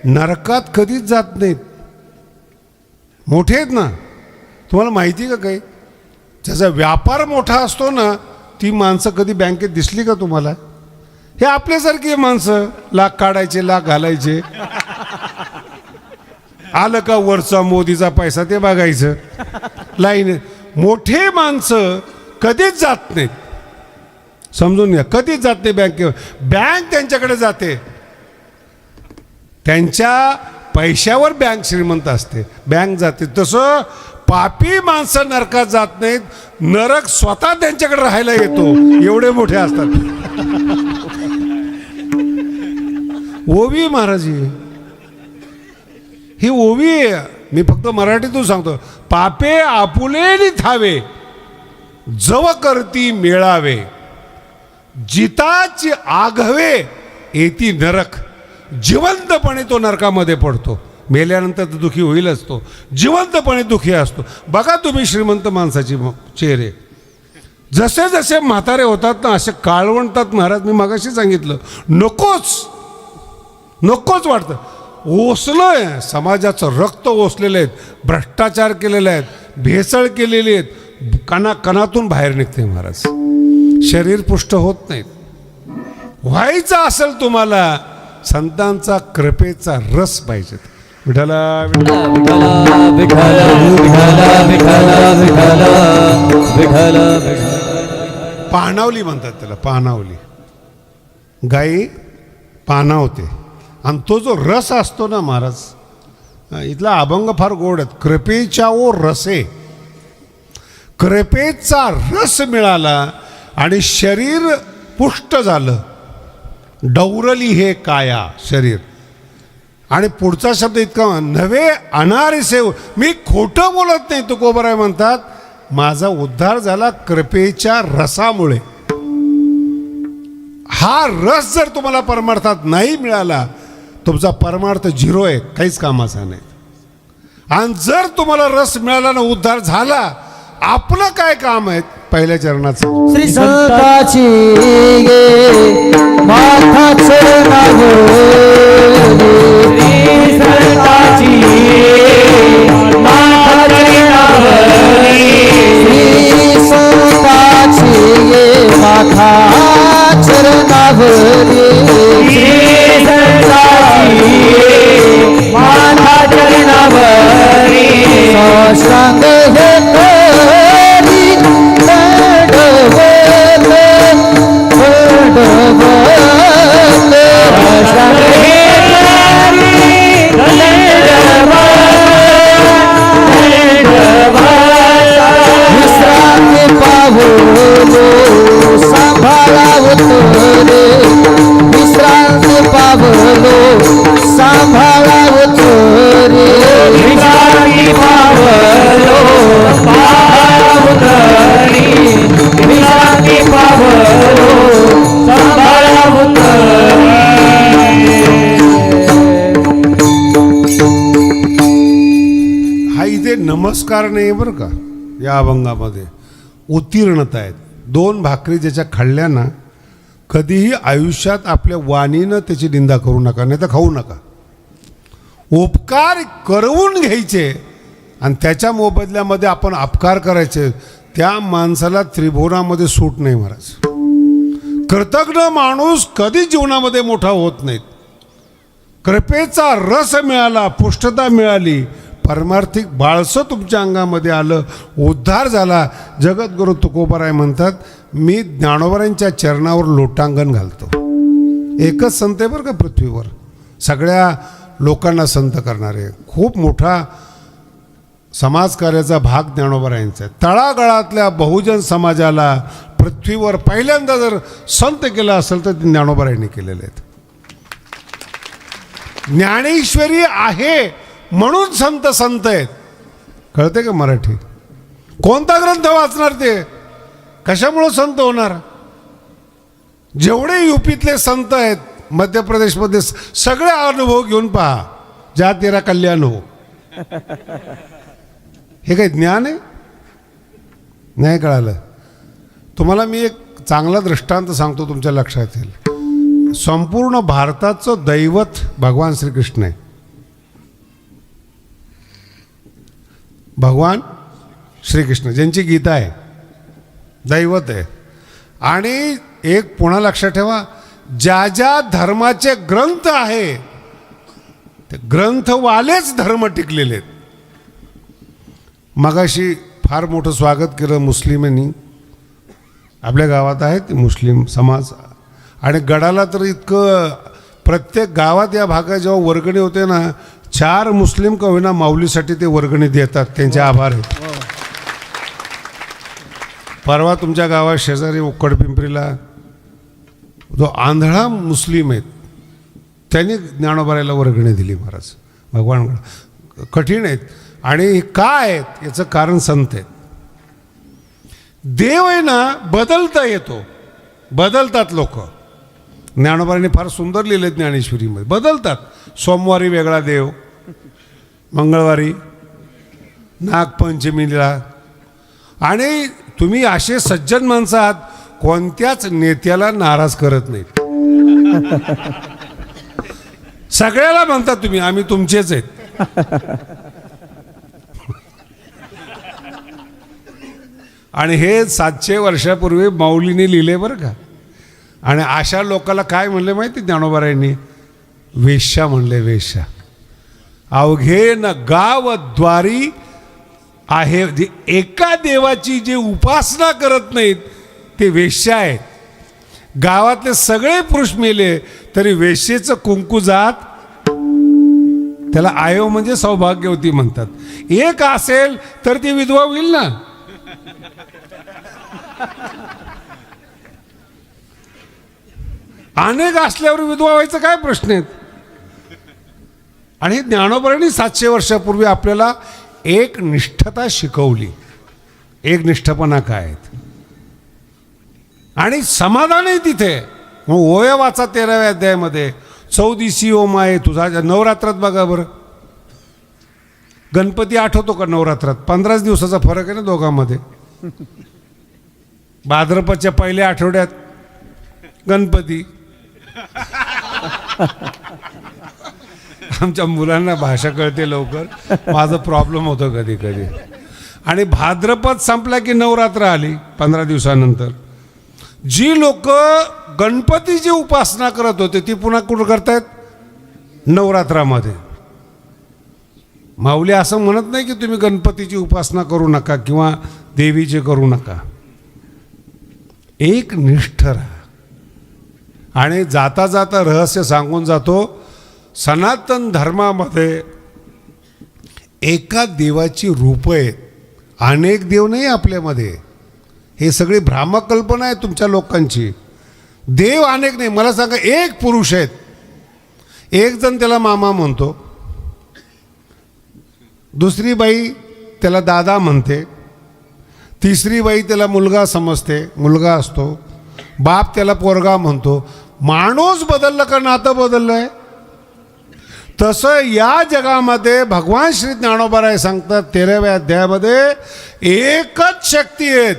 नरकात कधीच जात नाहीत. मोठे आहेत ना. तुम्हाला माहिती का काही? ज्याचा व्यापार मोठा असतो ना, ती माणसं कधी बँकेत दिसली का तुम्हाला? हे आपल्यासारखी माणसं, लाख काढायचे, लाख घालायचे. आलं का वरचा मोदीचा पैसा ते बघायचं, लाईन. मोठे माणसं कधीच जात नाहीत, समजून घ्या. कधीच जात नाही बँकेवर. बँक त्यांच्याकडे जाते. त्यांच्या पैशावर बँक श्रीमंत असते, बँक जाते. तसं पापी माणसं नरकात जात नाहीत, नरक स्वतः त्यांच्याकडे राहायला येतो. एवढे मोठे असतात. ओवी महाराज ही ओवी आहे. मी फक्त मराठीतून सांगतो. पापे आपुले थावे जव करती मेळावे, जिताची आघवे येती नरक. जिवंतपणे तो नरकामध्ये पडतो. मेल्यानंतर तर दुःखी होईलच तो, जिवंतपणे दुःखी असतो. बघा तुम्ही श्रीमंत माणसाची चेहरे जसे जसे म्हातारे होतात ना असे काळवंटात. महाराज मी मगाशी सांगितलं नकोच वाटतं. ओसलंय समाजाचं रक्त ओसलेलं आहेत, भ्रष्टाचार केलेले आहेत, भेसळ केलेली आहेत, कणातून बाहेर निघते महाराज. शरीर पुष्ट होत नाहीत. व्हायचं असेल तुम्हाला संतांचा कृपेचा रस पाहिजे. विठ्ठला पानावली म्हणतात त्याला. पानावली गाई पानावते आणि तो जो रस असतो ना महाराज, इथला अभंग फार गोड आहेत. कृपेच्या ओ रसे, कृपेचा रस मिळाला आणि शरीर पुष्ट झालं. डौरली हे काया शरीर. आणि पुढचा शब्द इतका नवे अनारिसे. मी खोटं बोलत नाही. तुकोबराय म्हणतात माझा उद्धार झाला कृपेच्या रसामुळे. हा रस जर तुम्हाला परमार्थात नाही मिळाला तुमचा परमार्थ झिरो आहे, काहीच कामाचा नाही. आणि जर तुम्हाला रस मिळाला ना, उद्धार झाला, आपलं काय काम आहे पहिल्या चरणाचं. श्री संताची माथा चरणावर, श्री संताची माथा चरणावर, श्री संताची माथा चरणावर, श्री संताची माथा चरणावर, साष्टांग हे विश्रांती पावलो सांभाळावतो रे, विश्रांती पावलो सांभाळावतो रे, विश्रांती पावलो सांभाळावतो रे, विश्रांती पावलो सांभाळावतो रे. हा इथे नमस्कार नाही बरं का. या अभंगामध्ये उत्तीर्णता आहेत. 2 भाकरी ज्याच्या खाल्ल्या ना, कधीही आयुष्यात आपल्या वाणीनं त्याची निंदा करू नका, नाही तर खाऊ नका. उपकार करवून घ्यायचे आणि त्याच्या मोबदल्यामध्ये आपण अपकार करायचे. त्या माणसाला त्रिभुवनामध्ये सूट नाही महाराज. कृतज्ञ माणूस कधी जीवनामध्ये मोठा होत नाहीत. कृपेचा रस मिळाला, पुष्टता मिळाली, परमार्थिक बाळसं तुमच्या अंगामध्ये आलं, उद्धार झाला. जगद्गुरु तुकोबाराय म्हणतात मी ज्ञानोबारांच्या चरणावर लोटांगण घालतो. एकच संत आहे बरं का पृथ्वीवर, सगळ्या लोकांना संत करणारे. खूप मोठा समाजकार्याचा भाग ज्ञानोबारायांचा आहे. तळागाळातल्या बहुजन समाजाला पृथ्वीवर पहिल्यांदा जर संत केलं असेल तर ते ज्ञानोबारायांनी केलेले आहेत. ज्ञानेश्वरी आहे म्हणून संत संत आहेत. कळते का मराठी? कोणता ग्रंथ वाचणार ते? कशामुळं संत होणार? जेवढे यूपीतले संत आहेत, मध्य प्रदेशमध्ये, सगळे अनुभव घेऊन पहा. ज्या तेरा कल्याण हो. हे काही ज्ञान आहे? नाही कळालं तुम्हाला. मी एक चांगला दृष्टांत सांगतो, तुमच्या लक्षात येईल. संपूर्ण भारताचं दैवत भगवान श्रीकृष्ण आहे. भगवान श्रीकृष्ण ज्यांची गीता आहे, दैवत आहे. आणि एक पुन्हा लक्षात ठेवा, ज्या ज्या धर्माचे ग्रंथ आहे ते ग्रंथवालेच धर्म टिकलेले आहेत. मगाशी फार मोठं स्वागत केलं मुस्लिमांनी. आपल्या गावात आहेत मुस्लिम समाज, आणि गडाला तर इतकं, प्रत्येक गावात या भागात जेव्हा वर्गणी होते ना, 4 मुस्लिम का होईना माऊलीसाठी ते वर्गणी देतात. त्यांचे आभार आहेत. परवा तुमच्या गावात शेजारी उक्कड पिंपरीला जो आंधळा मुस्लिम आहेत, त्यांनी ज्ञानोबारायला वर्गणी दिली महाराज. भगवान कठीण आहेत आणि काय आहेत याचं कारण संत आहेत. देव आहे ना बदलता येतो, बदलतात लोक. ज्ञानोबारांनी फार सुंदर लिहिले ज्ञानेश्वरीमध्ये. बदलतात. सोमवारी वेगळा देव, मंगळवारी, नागपंचमीला. आणि तुम्ही असे सज्जन माणसं आहात, कोणत्याच नेत्याला नाराज करत नाहीत. सगळ्याला म्हणतात तुम्ही आम्ही तुमचेच आहेत. आणि हे 700 वर्षापूर्वी माऊलीने लिहिले बरं का. आणि अशा लोकांना काय म्हणले माहिती ज्ञानोबारायांनी? वेश्या म्हणले. वेश्या. अवघे न गाव द्वारी आहे, जे एका देवाची जे उपासना करत नाहीत ते वेश्या आहेत. गावातले सगळे पुरुष मेले तरी वेश्येचं कुंकू जात, त्याला आयो म्हणजे सौभाग्यवती म्हणतात. एक असेल तर ती विधवा होईल ना. अनेक असल्यावर विधवा व्हायचं काय प्रश्न आहेत? आणि ज्ञानोबांनी 700 वर्षापूर्वी आपल्याला एक निष्ठता शिकवली. एक निष्ठपणा काय आहेत आणि समाधानही तिथे. मग ओया वाचा 13व्या अध्यायामध्ये. 14 ओम आहे तुझा. नवरात्रात बघा बरं, गणपती आठवतो का नवरात्रात? 15 दिवसाचा फरक आहे ना दोघांमध्ये. भाद्रपदच्या पहिल्या आठवड्यात गणपती. आमच्या मुलांना भाषा कळते लवकर, माझा प्रॉब्लेम होतो कधी कधी. आणि भाद्रपद संपला की नवरात्र आली 15 दिवसानंतर. जी लोक गणपतीची उपासना करत होते ती पुन्हा कुठं करतायत? नवरात्रामध्ये. माऊली असं म्हणत नाही की तुम्ही गणपतीची उपासना करू नका किंवा देवीची करू नका. एक निष्ठ राहा. आणि जाता जाता रहस्य सांगून जातो, सनातन धर्मामध्ये एका देवाची रूपं आहेत, अनेक देव नाही आपल्यामध्ये. हे सगळी भ्रामक कल्पना आहे तुमच्या लोकांची. देव अनेक नाही. मला सांगा, एक पुरुष आहेत, एक जण त्याला मामा म्हणतो, दुसरी बाई त्याला दादा म्हणते, तिसरी बाई त्याला मुलगा समजते, मुलगा असतो, बाप त्याला पोरगा म्हणतो. माणूस बदललं का नातं बदललंय? तसं या जगामध्ये भगवान श्री ज्ञानोबाराय सांगतात 13व्या अध्यायामध्ये, एकच शक्ती आहेत.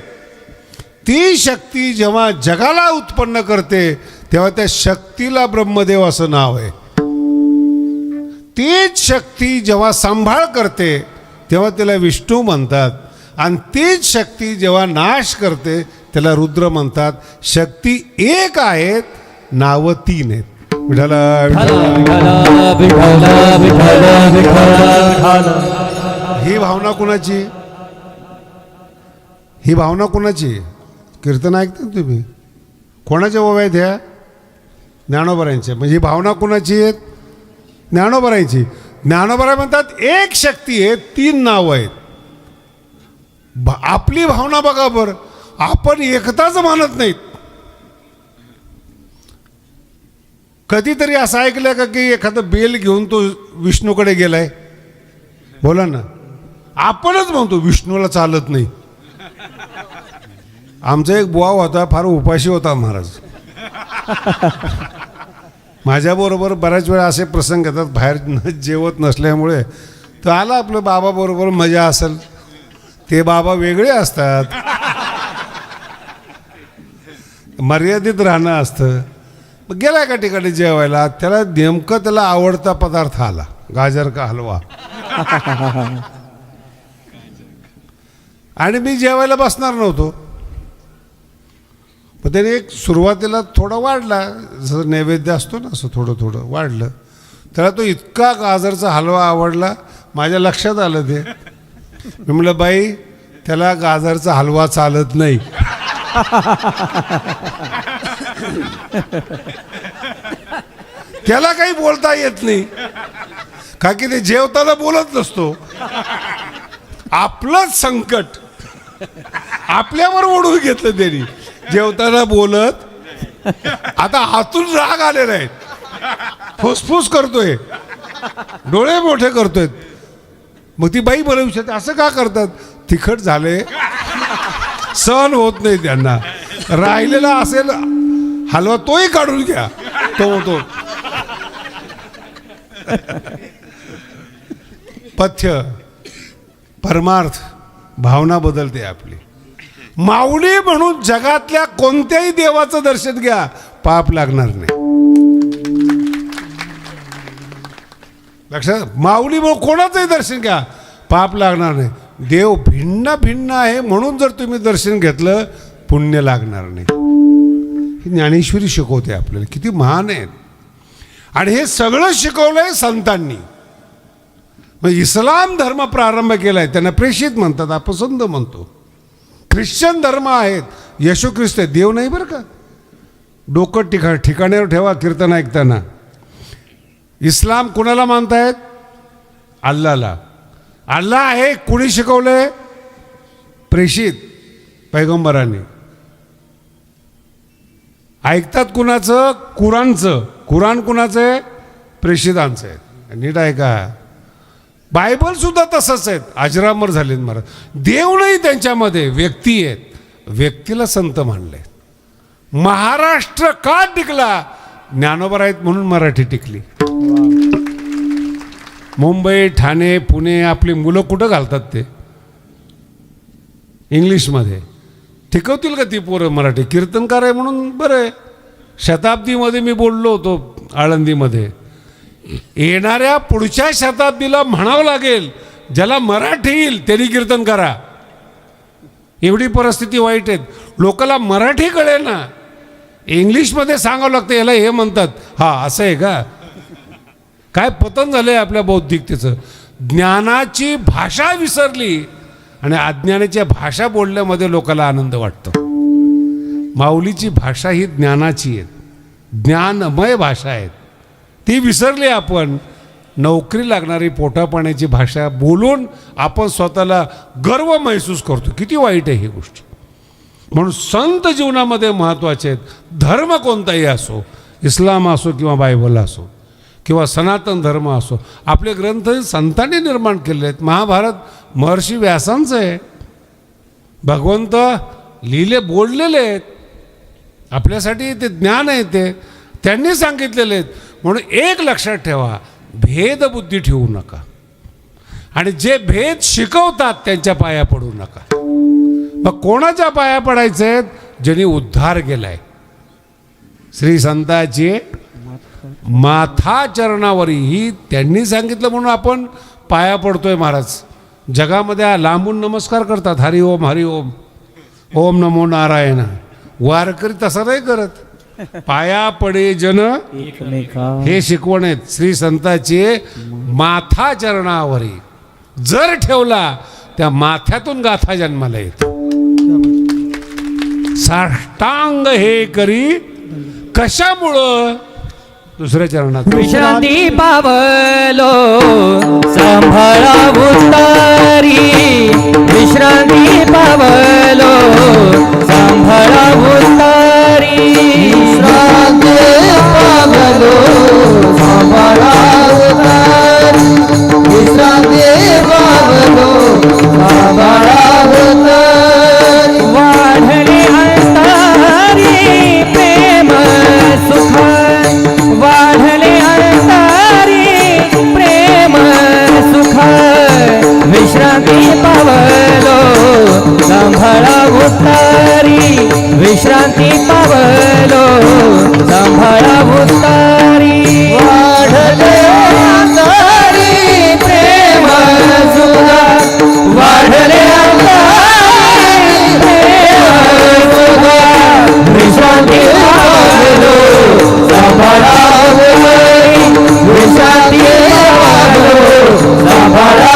ती शक्ती जेव्हा जगाला उत्पन्न करते तेव्हा त्या शक्तीला ब्रह्मदेव असं नाव आहे. तीच शक्ती जेव्हा सांभाळ करते तेव्हा त्याला विष्णू म्हणतात. आणि तीच शक्ती जेव्हा नाश करते त्याला रुद्र म्हणतात. शक्ती एक आहेत, नावं 3 आहेत. ही भावना कुणाची? ही भावना कुणाची? कीर्तन ऐकता तुम्ही? कोणाच्या ओव्या आहेत ह्या? ज्ञानोबारायांच्या. म्हणजे ही भावना कुणाची आहेत? ज्ञानोबारायांची. ज्ञानोबाराय म्हणतात एक शक्ती आहे, 3 नावं आहेत. आपली भावना बघा बरं, आपण एकताच मानत नाहीत. कधीतरी असं ऐकलं का की एखादं बेल घेऊन तो विष्णूकडे गेलाय? बोला ना. आपणच म्हणतो विष्णूला चालत नाही. आमचा एक बुवा होता, फार उपाशी होता महाराज. माझ्याबरोबर बऱ्याच वेळा असे प्रसंग येतात, बाहेर जेवत नसल्यामुळे. तर आला आपलं बाबाबरोबर मजा असेल. ते बाबा वेगळे असतात, मर्यादित राहणं असतं. मग गेला एका ठिकाणी जेवायला, त्याला नेमकं त्याला आवडता पदार्थ आला, गाजर का हलवा. आणि मी जेवायला बसणार नव्हतो. पण त्याने एक सुरुवातीला थोडं वाढला, जसं नैवेद्य असतो ना असं थोडं थोडं वाढलं. त्याला तो इतका गाजरचा हलवा आवडला, माझ्या लक्षात आलं ते. मी म्हटलं बाई त्याला गाजरचा हलवा चालत नाही. त्याला काही बोलता येत नाही, का की ते जेवताना बोलत नसतो. आपलंच संकट आपल्यावर ओढून घेतलं त्यांनी. जेवताना बोलत, आता हातून राग आलेला आहे. फुसफुस करतोय, डोळे मोठे करतोय. मग ती बाई मला विचारते असं का करतात? तिखट झाले, सहन होत नाही त्यांना. राहिलेला असेल हलवा तोही काढून घ्या. तो पथ्य, परमार्थ, भावना बदलते आपली. माऊली म्हणून जगातल्या कोणत्याही देवाचं दर्शन घ्या, पाप लागणार नाही. लक्षात, माऊली म्हणून कोणाचंही दर्शन घ्या, पाप लागणार नाही. देव भिन्न भिन्न आहे म्हणून जर तुम्ही दर्शन घेतलं, पुण्य लागणार नाही. ही ज्ञानेश्वरी शिकवते आपल्याला, किती महान आहेत. आणि हे सगळं शिकवलंय संतांनी. मग इस्लाम धर्म प्रारंभ केलाय, त्यांना प्रेषित म्हणतात, आपण संत म्हणतो. ख्रिश्चन धर्म आहेत, येशू ख्रिस्त आहे, देव नाही बरं का. डोकं ठिकाण्यावर ठेवा कीर्तन ऐकताना. इस्लाम कुणाला मानतायत? अल्लाला. अल्लाह आहे, कुणी शिकवलंय? प्रेषित पैगंबरांनी. ऐकतात कुणाचं? कुराणचं. कुराण कुणाचं आहे? प्रेषितांचं आहे. नीट ऐका. बायबल सुद्धा तसंच आहेत, अजरामर झालेत महाराज. देव नाही त्यांच्यामध्ये, व्यक्ती आहेत. व्यक्तीला संत मानले. महाराष्ट्र का टिकला? ज्ञानोबा आहेत म्हणून मराठी टिकली. मुंबई, ठाणे, पुणे आपली मुलं कुठं घालतात ते? इंग्लिशमध्ये. टिकवतील का ती पोरं मराठी? कीर्तनकार आहे म्हणून बरं आहे. शताब्दीमध्ये मी बोललो होतो आळंदीमध्ये, येणाऱ्या पुढच्या शताब्दीला म्हणावं लागेल, ज्याला मराठी येईल त्यांनी कीर्तन करा. एवढी परिस्थिती वाईट आहे. लोकांना मराठी कळेल ना, इंग्लिशमध्ये सांगावं लागतं, याला हे म्हणतात. हा असं आहे का? काय पतन झालंय आपल्या बौद्धिकतेचं. ज्ञानाची भाषा विसरली आणि अज्ञानाच्या भाषा बोलण्यामध्ये लोकांना आनंद वाटतो. माऊलीची भाषा ही ज्ञानाची आहे, ज्ञानमय भाषा आहे. ती विसरली आपण. नोकरी लागणारी पोटापाण्याची भाषा बोलून आपण स्वतःला गर्व महसूस करतो. किती वाईट आहे ही गोष्ट. म्हणून संत जीवनामध्ये महत्त्वाचे आहेत. धर्म कोणताही असो, इस्लाम असो किंवा बायबल असो किंवा सनातन धर्म असो, आपले ग्रंथ संतांनी निर्माण केले आहेत. महाभारत महर्षी व्यासांचं आहे. भगवंत लिहिले बोललेले आहेत. आपल्यासाठी ते ज्ञान आहे, ते त्यांनी सांगितलेले आहेत. म्हणून एक लक्षात ठेवा, भेदबुद्धी ठेवू नका. आणि जे भेद शिकवतात त्यांच्या पाया पडू नका. मग कोणाच्या पाया पडायचे आहेत? ज्यांनी उद्धार केलाय. श्री संताची माथा चरणावरी ही त्यांनी सांगितलं म्हणून आपण पाया पडतोय महाराज. जगामध्ये लांबून नमस्कार करतात, हरि ओम हरि ओम, ओम नमो नारायण. वारकरी तसं नाही करत. पाया पडे जन हे शिकवण आहेत श्री संताची माथा चरणावरी. जर ठेवला त्या माथ्यातून गाथा जन्माला येतो. साष्टांग हे करी कशामुळं? दुसऱ्या चरणात विश्रांती पावलो सांभाळा उतारी. विश्रांती पावलो सांभाळा उतारी. विश्रांती पावलो सांभाळा उतारी. विश्रांती पावलो सांभाळा उतारी. वाढले अंतरी प्रेम सुख. वाढले अंतरी प्रेम सुख. विश्रांती पावलो सांभाळा उतारी. विश्रांती पावलो सांभाळा उतारी. वाढले अंतरी प्रेम सुख. वाढले अंतरी प्रेम सुख. विश्रांती पावलो सांभाळा उतारी. विश्रांती पावलो सांभाळा.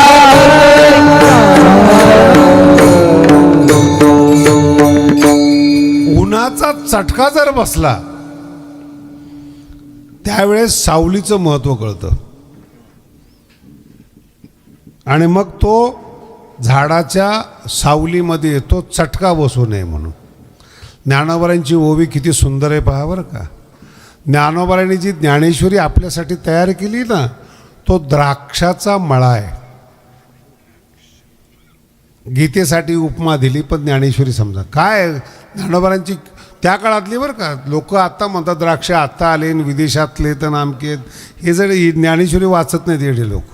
उन्हाचा चटका जर बसला त्यावेळेस सावलीचं महत्त्व कळतं. आणि मग तो झाडाच्या सावलीमध्ये येतो, चटका बसू नये म्हणून. ज्ञानोबांची ओवी किती सुंदर आहे पहा बरं का. ज्ञानोबारांनी जी ज्ञानेश्वरी आपल्यासाठी तयार केली ना, तो द्राक्षाचा मळा आहे. गीतेसाठी उपमा दिली, पण ज्ञानेश्वरी समजा काय ज्ञानोबारांची त्या काळातली बरं का. लोक आत्ता म्हणतात द्राक्ष आत्ता आले आणि विदेशातले तर नामके. हे जर ही ज्ञानेश्वरी वाचत नाहीत येडे लोक.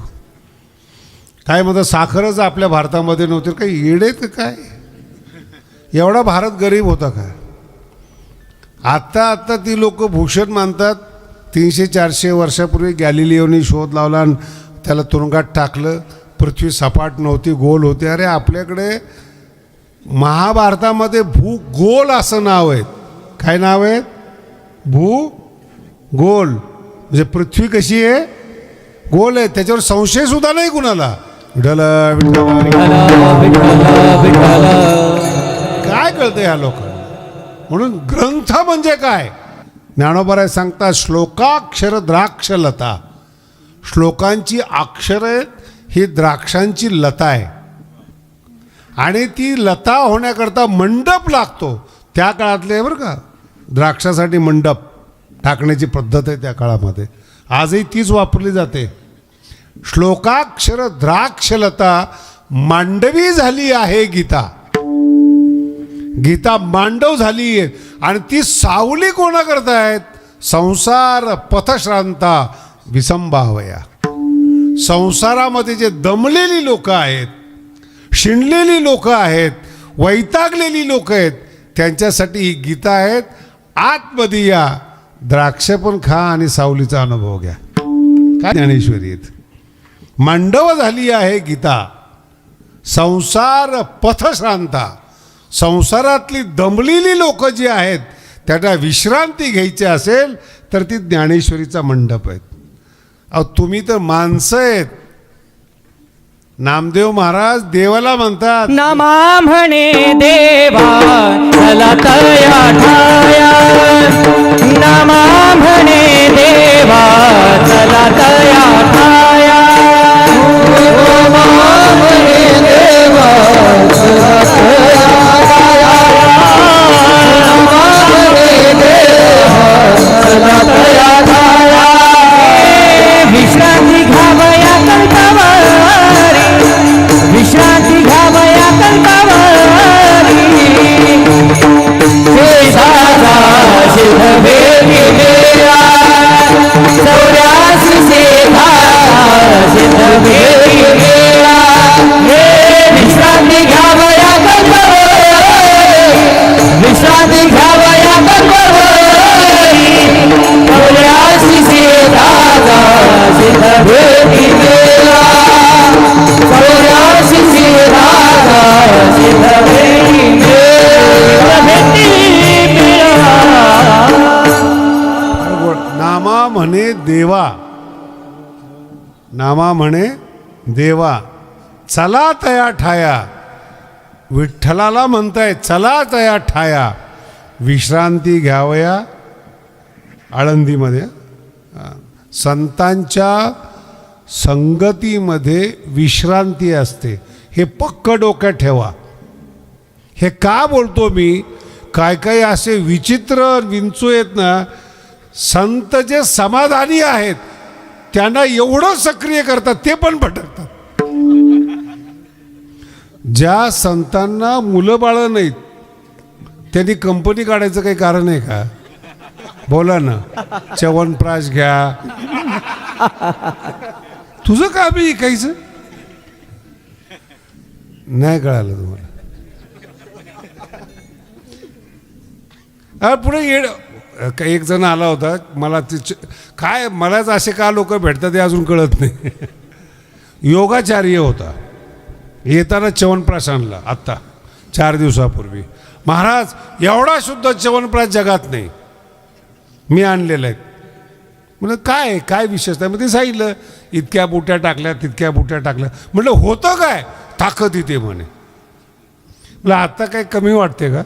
काय म्हणतात साखरच आपल्या भारतामध्ये नव्हती. काही येडे तर काय, एवढा भारत गरीब होता का. आत्ता ती लोक भूषण मानतात. 300-400 वर्षापूर्वी गॅलिलिओनी शोध लावला आणि त्याला तुरुंगात टाकलं. पृथ्वी सपाट नव्हती, गोल होते. अरे आपल्याकडे महाभारतामध्ये भूगोल असं नाव आहे. काय नाव आहे? भूगोल. म्हणजे पृथ्वी कशी आहे? गोल आहे. त्याच्यावर संशय सुद्धा नाही कुणाला. विठ्ठल काय कळतं ह्या लोकांना. म्हणून ग्रंथ म्हणजे काय. ज्ञानोबा सांगतात श्लोकाक्षर द्राक्षलता. श्लोकांची अक्षर ही द्राक्षांची लता आहे. आणि ती लता होण्याकरता मंडप लागतो. त्या काळातले बरं का, द्राक्षासाठी मंडप टाकण्याची पद्धत आहे त्या काळामध्ये. आजही तीच वापरली जाते. श्लोकाक्षर द्राक्षलता मांडवी झाली आहे गीता. गीता मांडव झाली आहे. आणि ती सावली कोणा करतायत? संसार पथश्रांता विसंभावया. संसारामध्ये जे दमलेली लोक आहेत, शिणलेली लोक आहेत, वैतागलेली लोक आहेत, त्यांच्यासाठी ही गीता आहेत. आतमध्ये या, द्राक्ष पण खा आणि सावलीचा अनुभव घ्या. काय ज्ञानेश्वरीत मांडव झाली आहे गीता. संसार पथश्रांता. संसारातली दमलेली लोक जी आहेत त्यांना विश्रांती घ्यायची असेल तर ती ज्ञानेश्वरीचा मंडप आहेत. अहो तुम्ही तर माणसं आहेत. नामदेव महाराज देवाला म्हणतात नमा म्हणे देवा चला तया ठाया. नमा म्हणे देवा चला तया ठाया. नमा म्हणे देवा चला तया ठाया. नमा म्हणे देवा चला तया ठाया. विश्रांती घ्यावया कंठावारी. विश्रांती घ्यावया कंठावारी. हे दादा सिद्ध वेदी मेरा. 84 से धारा सिद्ध वेदी मेरा. हे विश्रांती घ्यावया कंठावारी. विश्रांती घ्यावया कंठावारी. 84 से धारा सिद्ध वेदी मेरा. 84 से धारा सिद्ध वेदी मेरा. नामा म्हणे देवा. नामा म्हणे देवा चला तया ठाया. विठ्ठलाला म्हणताय चला तया ठाया. विश्रांती घ्यावया आळंदीमध्ये. संतांच्या संगतीमध्ये विश्रांती असते. हे पक्क डोक्यात ठेवा. हे का बोलतो मी, काय काय असे विचित्र विंचू आहेत ना. संत जे समाधानी आहेत त्यांना एवढं सक्रिय करतात ते पण भटकतात. ज्या संतांना मुलं बाळं नाहीत त्यांनी कंपनी काढायचं काही कारण आहे का? बोला ना. च्यवनप्राश घ्या. तुझं का बी ऐकायचं नाही. कळालं तुम्हाला? पुढे एक जण आला होता. मला काय मलाच असे का लोक भेटतात हे अजून कळत नाही. योगाचार्य होता. येताना च्यवनप्राश आणला आत्ता 4 दिवसापूर्वी. महाराज एवढा शुद्ध च्यवनप्राश जगात नाही, मी आणलेला आहे. म्हणलं काय काय विशेषता? मग ते सांगितलं इतक्या बुट्या टाकल्या तितक्या बुट्या टाकल्या. म्हटलं होतं काय? ताकद येते म्हणे. म्हटलं आता काय कमी वाटते का?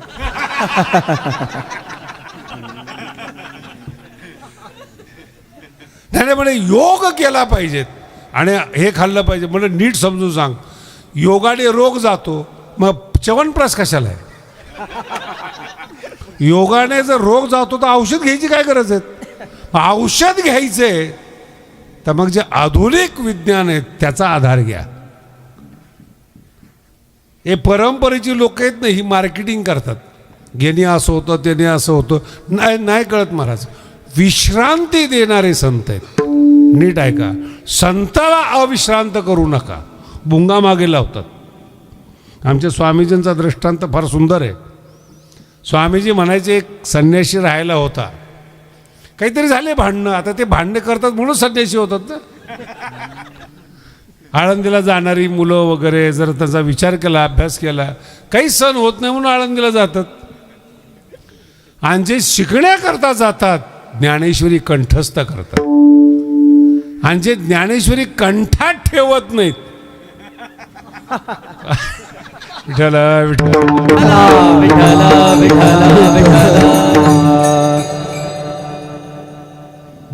नाही म्हणे योग केला पाहिजेत आणि हे खाल्लं पाहिजे. म्हणजे नीट समजून सांग. योगाने रोग जातो, मग च्यवनप्राश कशाला आहे? योगाने जर रोग जातो तर औषध घ्यायची काय गरज आहे? औषध घ्यायचे तर मग जे आधुनिक विज्ञान आहे त्याचा आधार घ्या. हे परंपरेची लोक आहेत ना, ही मार्केटिंग करतात. गेणी असं होतं, त्याने असं होतं, नाही कळत महाराज. विश्रांती देणारे संत आहेत. नीट ऐका, संताला अविश्रांत करू नका, भुंगा मागे लावतात. आमच्या स्वामीजींचा दृष्टांत फार सुंदर आहे. स्वामीजी म्हणायचे, एक संन्यासी राहायला होता, काहीतरी झाले भांडणं. आता ते भांडणं करतात म्हणून संन्यासी होतात ना. आळंदीला जाणारी मुलं वगैरे जर त्याचा विचार केला, अभ्यास केला, काही सण होत नाही म्हणून आळंदीला जातात. आणि जे शिकण्याकरता जातात ज्ञानेश्वरी कंठस्थ करतात. आणि जे ज्ञानेश्वरी कंठात ठेवत नाहीत, विठ्ठल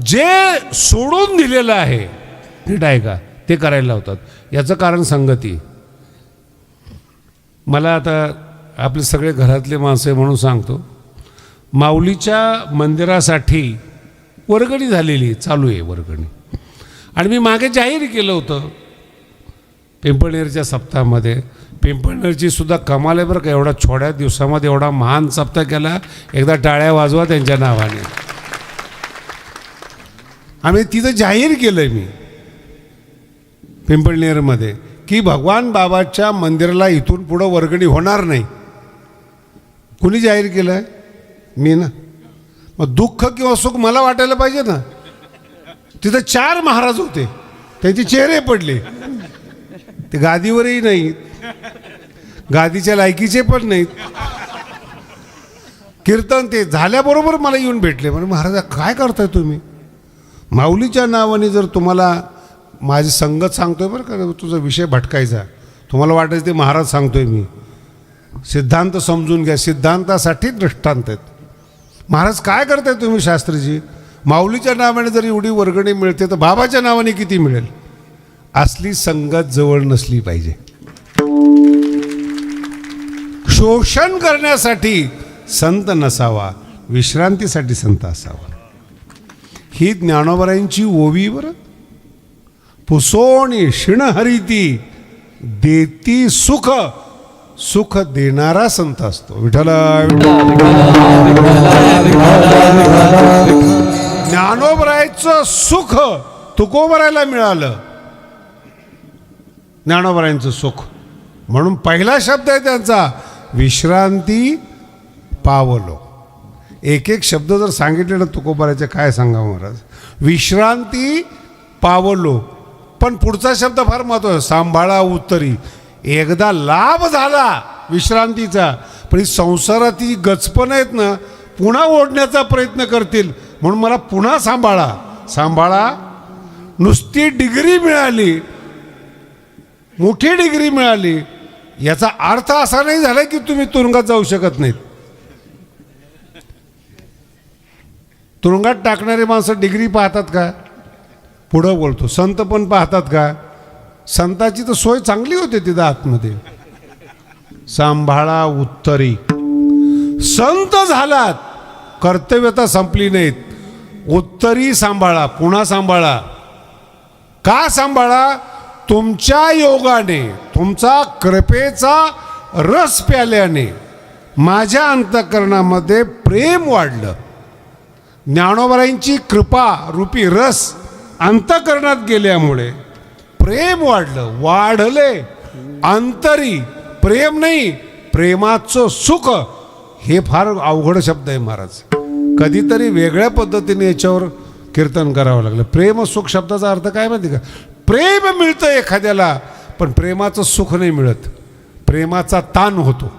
जे सोडून दिलेलं आहे, नीट आहे का, ते करायला लावतात. याचं कारण संगती. मला आता आपले सगळे घरातले माणसं आहे म्हणून सांगतो, माऊलीच्या मंदिरासाठी वर्गणी झालेली चालू आहे वर्गणी. आणि मी मागे जाहीर केलं होतं पिंपळनेरच्या सप्ताहामध्ये. पिंपळनेरची सुद्धा कमाल आहे बरं का, एवढा छोड्या दिवसामध्ये एवढा महान सप्ताह केला. एकदा टाळ्या वाजवा त्यांच्या नावाने. आम्ही तिथं जाहीर केलं आहे मी पिंपळनेरमध्ये की भगवान बाबाच्या मंदिराला इथून पुढं वर्गणी होणार नाही. कुणी जाहीर केलं आहे? मी ना. मग दुःख किंवा सुख मला वाटायला पाहिजे ना. तिथं 4 महाराज होते, त्यांचे चेहरे पडले. ते गादीवरही नाहीत, गादीच्या लायकीचे पण नाहीत. कीर्तन ते झाल्याबरोबर मला येऊन भेटले. म्हणजे महाराज काय करताय तुम्ही? माऊलीच्या नावाने जर तुम्हाला माझी संगत सांगतोय बरं का, तुझा विषय भटकायचा, तुम्हाला वाटायचं ते महाराज सांगतोय मी. सिद्धांत समजून घ्या, सिद्धांतासाठी दृष्टांत आहेत. महाराज काय करताय तुम्ही शास्त्रीजी? माऊलीच्या नावाने जर एवढी वर्गणी मिळते तर बाबाच्या नावाने किती मिळेल? असली संगत जवळ नसली पाहिजे. शोषण करण्यासाठी संत नसावा, विश्रांतीसाठी संत असावा. ही ज्ञानोबरायांची ओवी बरं. पुसोणी शिण हरिती देती सुख, सुख देणारा संत असतो. विठ्ठल ज्ञानोबरायचं सुख तुकोबरायला मिळालं. ज्ञानोबरायांचं सुख म्हणून पहिला शब्द आहे त्यांचा, विश्रांती पावलो. एक एक शब्द जर सांगितले ना तुकोबरायचे, काय सांगा महाराज. विश्रांती पावलो, पण पुढचा शब्द फार महत्त्वाचा, सांभाळा उत्तरी. एकदा लाभ झाला विश्रांतीचा, पण ही संसारातील गचपण आहेत ना, पुन्हा ओढण्याचा प्रयत्न करतील. म्हणून मला पुन्हा सांभाळा. सांभाळा. नुसती डिग्री मिळाली, मोठी डिग्री मिळाली, याचा अर्थ असा नाही झाला की तुम्ही तुरुंगात जाऊ शकत नाहीत. तुरुंगात टाकणारे माणसं डिग्री पाहतात का? पुढं बोलतो, संत पण पाहतात का? संताची तर सोय चांगली होते तिथं आतमध्ये. सांभाळा उत्तरी. संत झालात, कर्तव्यता संपली नाहीत. उत्तरी सांभाळा, पुन्हा सांभाळा. का सांभाळा? तुमच्या योगाने, तुमचा कृपेचा रस प्याल्याने माझ्या अंतःकरणामध्ये प्रेम वाढलं. ज्ञानोबरायांची कृपा रूपी रस अंतःकरणात गेल्यामुळे प्रेम वाढलं. वाढले अंतरी प्रेम नाही, प्रेमाचं सुख. हे फार अवघड शब्द आहे महाराज. कधीतरी वेगळ्या पद्धतीने याच्यावर कीर्तन करावं लागलं. प्रेम सुख शब्दाचा अर्थ काय माहिती का? प्रेम मिळतं एखाद्याला, पण प्रेमाचं सुख नाही मिळत, प्रेमाचा ताण होतो.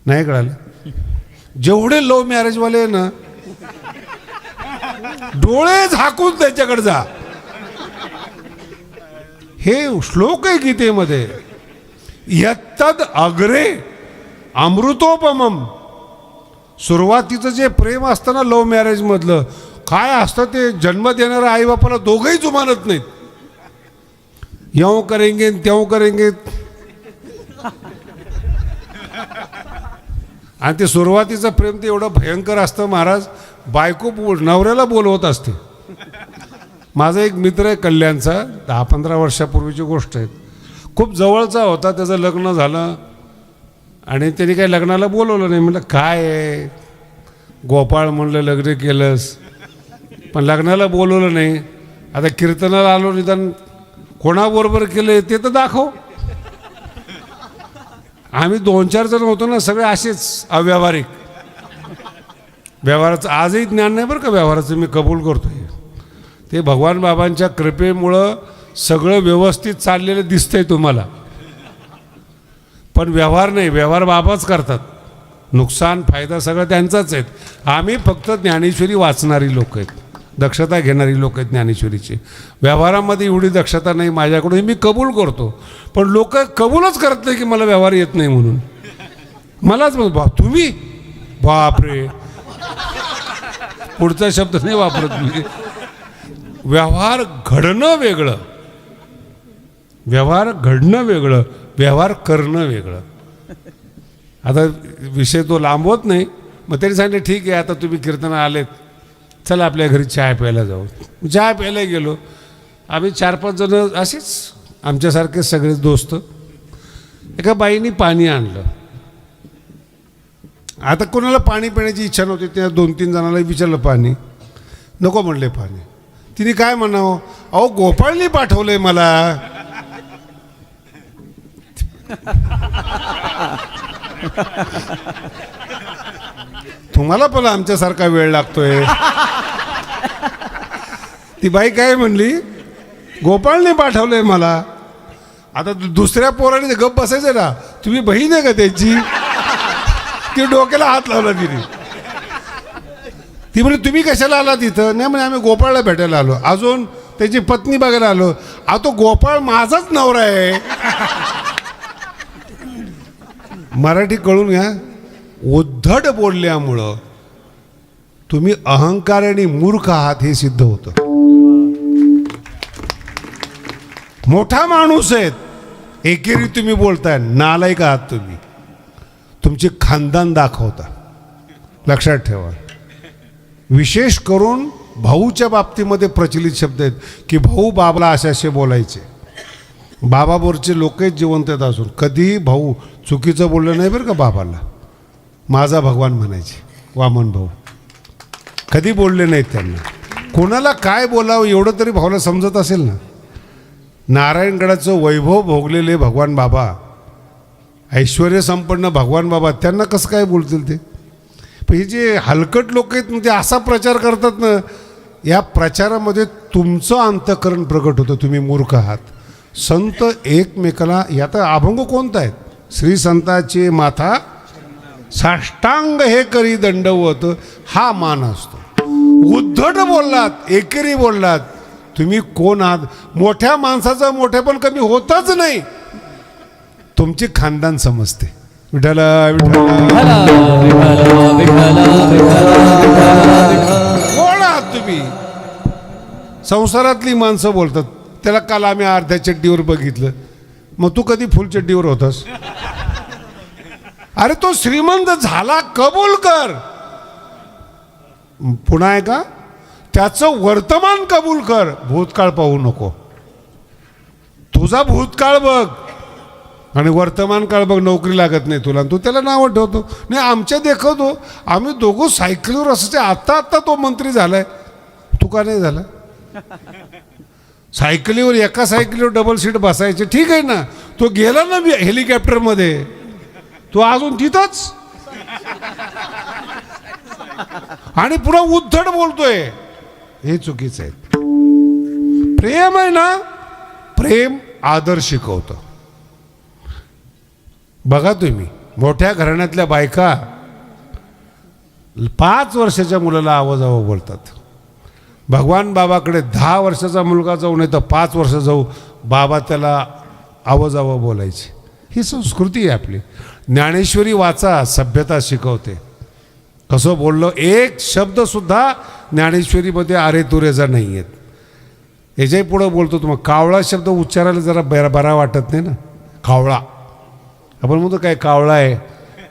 नाही कळालं? जेवढे लव्ह मॅरेजवाले ना, डोळे झाकून त्याच्याकडे जा. हे श्लोक आहे गीतेमध्ये, यत्तद अग्रे अमृतोपमम. सुरुवातीचं जे प्रेम असतं ना लव्ह मॅरेज मधलं, काय असतं ते, जन्म देणाऱ्या आई बापाला दोघंही जुमानत नाहीत. यों करेंगे त्यों करेंगे. आणि ते सुरुवातीचं प्रेम ते एवढं भयंकर असतं महाराज, बायको नवऱ्याला बोलवत असते. माझा एक मित्र आहे कल्याणचा, 10-15 वर्षापूर्वीची गोष्ट आहे. खूप जवळचा होता, त्याचं लग्न झालं आणि त्याने काही लग्नाला बोलवलं नाही. म्हटलं काय आहे गोपाळ, म्हणलं लग्न केलंस पण लग्नाला बोलवलं नाही. आता कीर्तनाला आलो, निदान कोणाबरोबर केलं ते तर दाखव. आम्ही 2-4 जण होतो ना, सगळे असेच अव्यावहारिक. व्यवहाराचं आजही ज्ञान नाही बरं का व्यवहाराचं, मी कबूल करतोय. ते भगवान बाबांच्या कृपेमुळं सगळं व्यवस्थित चाललेलं दिसतंय तुम्हाला, पण व्यवहार नाही. व्यवहार बाबाच करतात, नुकसान फायदा सगळं त्यांचाच आहेत. आम्ही फक्त ज्ञानेश्वरी वाचणारी लोक आहेत, दक्षता घेणारी लोक आहेत ज्ञानेश्वरीची. व्यवहारामध्ये एवढी दक्षता नाही माझ्याकडून, मी कबूल करतो. पण लोक कबूलच करत नाही की मला व्यवहार येत नाही म्हणून. मलाच तुम्ही बापरे, पुढचा शब्द नाही वापरत मी. व्यवहार घडणं वेगळं, व्यवहार घडणं वेगळं, व्यवहार करणं वेगळं. आता विषय तो लांबवत नाही. मग त्यांनी सांगितलं ठीक आहे, आता तुम्ही कीर्तना आलेत, चला आपल्या घरी चहा प्यायला जाऊ. चहा प्यायला गेलो आम्ही 4-5 जण असेच आमच्यासारखे सगळेच दोस्त. एका बाईनी पाणी आणलं. आता कोणाला पाणी पिण्याची इच्छा नव्हती, त्या 2-3 जणांना विचारलं पाणी, नको म्हणले पाणी. तिने काय म्हणावं, अहो गोपाळनी पाठवलंय मला. तुम्हाला पण आमच्यासारखा वेळ लागतोय. ती बाई काय म्हणली, गोपाळने पाठवलंय मला. आता दुसऱ्या पोराने गप बसायचं ना, तुम्ही बहीण आहे का त्यांची. ती डोक्याला हात लावला तिने. ती म्हणजे तुम्ही कशाला आला तिथं. नाही म्हणजे आम्ही गोपाळला भेटायला आलो. अजून त्याची पत्नी बघायला आलो. तो गोपाळ माझाच नवरा आहे. मराठी कळून घ्या. उद्धट बोलल्यामुळं तुम्ही अहंकार आणि मूर्ख आहात हे सिद्ध होतं. मोठा माणूस आहेत, एकेरी तुम्ही बोलताय, नालायक आहात तुम्ही. तुमचे खानदान दाखवता, लक्षात ठेवा. विशेष करून भाऊच्या बाबतीमध्ये प्रचलित शब्द आहेत की भाऊ बाबाला असे बोलायचे. बाबाबरोबरचे लोक जिवंत आहेत असून कधीही भाऊ चुकीचं बोललं नाही बरं का. बाबाला माझा भगवान म्हणायचे, वामन भाऊ कधी बोलले नाहीत त्यांना. कोणाला काय बोलावं एवढं तरी भाऊला समजत असेल ना. नारायणगडाचं वैभव भोगलेले भगवान बाबा, ऐश्वर संपन्न भगवान बाबा, त्यांना कसं काय बोलतील ते. पण हे जे हलकट लोक आहेत म्हणजे असा प्रचार करतात ना, या प्रचारामध्ये तुमचं अंतःकरण प्रगट होतं. तुम्ही मूर्ख आहात. संत एकमेकाला, यात अभंग कोणता आहेत, श्री संताचे माथा साष्टांग हे करी दंडवत, हा मान असतो. उद्धट बोललात, एकेरी बोललात, तुम्ही कोण आहात. मोठ्या माणसाचं मोठेपण कमी होतच नाही. तुमची खानदान समजते. विठ्ठल कोण आहात तुम्ही. संसारातली माणसं बोलतात. त्याला काल आम्ही अर्ध्या चड्डीवर बघितलं, मग तू कधी फुल चड्डीवर होतास. अरे तो श्रीमंत झाला, कबूल कर. पुन्हा आहे का, त्याचं वर्तमान कबूल कर, भूतकाळ पाहू नको. तुझा भूतकाळ बघ आणि वर्तमान काळ बघ. नोकरी लागत नाही तुला, तू त्याला नावं ठेवतो. नाही आमच्या देखतो, आम्ही दोघं सायकलीवर असायचे. आत्ता तो मंत्री झालाय, तू का नाही झाला. सायकलीवर, एका सायकलीवर डबल सीट बसायचे, ठीक आहे ना. तो गेला ना हेलिकॉप्टरमध्ये, तो अजून तिथंच आणि पुन्हा उद्धट बोलतोय. हे चुकीचं आहे. प्रेम आहे ना, प्रेम आदर शिकवतं. बघा तुम्ही, मोठ्या घराण्यातल्या बायका 5 वर्षाच्या मुलाला आवाजावं बोलतात. भगवान बाबाकडे 10 वर्षाचा मुलगा जाऊ नाही तर 5 वर्ष जाऊ, बाबा त्याला आवाजावं बोलायचे. ही संस्कृती आहे आपली. ज्ञानेश्वरी वाचा, सभ्यता शिकवते. कसं बोललो, एक शब्दसुद्धा ज्ञानेश्वरीमध्ये अरे तुरेजा नाही आहेत. याच्याही पुढं बोलतो तुम्हाला, कावळा शब्द उच्चारायला जरा बरा वाटत नाही ना. कावळा, आपण म्हणतो काय कावळा आहे,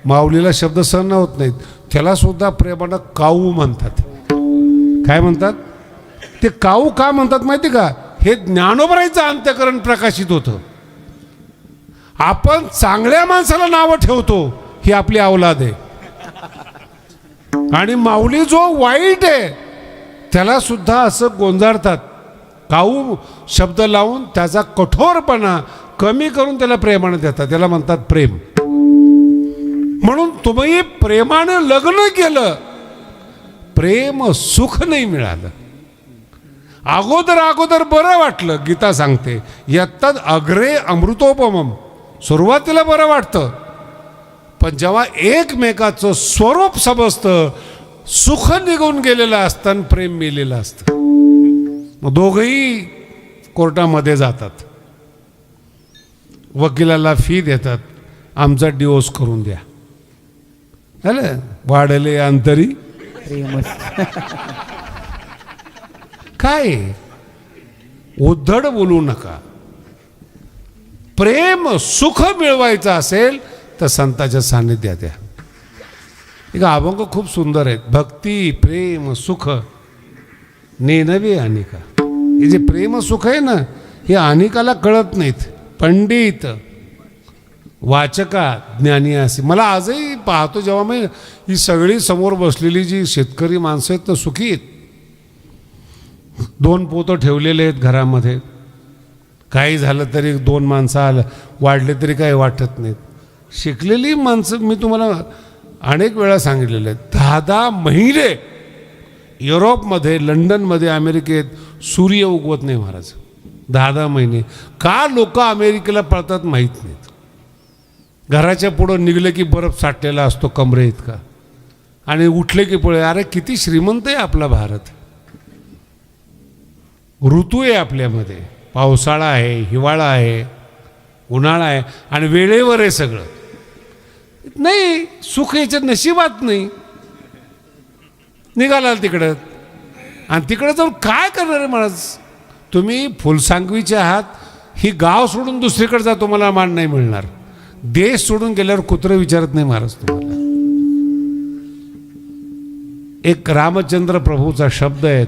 माऊलीला शब्द सहन होत नाहीत, त्याला सुद्धा प्रेमानं काऊ म्हणतात. काय म्हणतात ते काऊ का म्हणतात माहिती का? हे ज्ञानोबरायचं अंतःकरण प्रकाशित होतं. आपण चांगल्या माणसाला नावं ठेवतो, ही आपली अवलाद आहे. आणि माऊली जो वाईट आहे त्याला सुद्धा असं गोंजारतात, काऊ शब्द लावून त्याचा कठोरपणा कमी करून त्याला प्रेमाने देतात. त्याला म्हणतात प्रेम. म्हणून तुम्ही प्रेमाने लग्न केलं, प्रेम सुख नाही मिळालं. अगोदर बरं वाटलं, गीता सांगते यत्तद अग्रे अमृतोपमम. सुरुवातीला बरं वाटतं, पण जेव्हा एकमेकाचं स्वरूप समजतं, सुख निघून गेलेलं असतं आणि प्रेम मेलेलं असतं. मग दोघंही कोर्टामध्ये जातात, वकिलाला फी देतात, आमचा डिवोर्स करून द्या. झालं, वाढले अंतरी काय. उद्धड बोलू नका. प्रेम सुख मिळवायचं असेल तर संतांच्या सान्निध्यात या. एक अभंग खूप सुंदर आहेत, भक्ती प्रेम सुख नेनवे अनिका. हे जे प्रेम सुख आहे ना, हे अनिकाला कळत नाहीत. पंडित वाचका ज्ञानी असे. मला आजही पाहतो जेव्हा मी ही सगळी समोर बसलेली जी शेतकरी माणसं आहेत तर सुखी आहेत. 2 पोतं ठेवलेले आहेत घरामध्ये, काही झालं तरी 2 माणसं आलं वाढले तरी काही वाटत नाहीत. शिकलेली माणसं मी तुम्हाला अनेक वेळा सांगितलेलं आहे, 10-10 महिने युरोपमध्ये, लंडनमध्ये, अमेरिकेत सूर्य उगवत नाही महाराज. 10-10 महिने. का लोक अमेरिकेला पळतात माहीत नाहीत. घराच्या पुढं निघले की बर्फ साठलेला असतो कमरे इतका, आणि उठले की पळे. अरे किती श्रीमंत आहे आपला भारत. ऋतू आहे आपल्यामध्ये, पावसाळा आहे, हिवाळा आहे, उन्हाळा आहे, आणि वेळेवर आहे सगळं. नाही, सुख याच्या नशिबात नाही. निघाला तिकडं, आणि तिकडं जाऊन काय करणार आहे महाराज. तुम्ही फुलसांगवीचे आहात, ही गाव सोडून दुसरीकडे जा, तुम्हाला मान नाही मिळणार. देश सोडून गेल्यावर कुत्रं विचारत नाही महाराज तुम्हाला. एक रामचंद्र प्रभूचा शब्द आहे,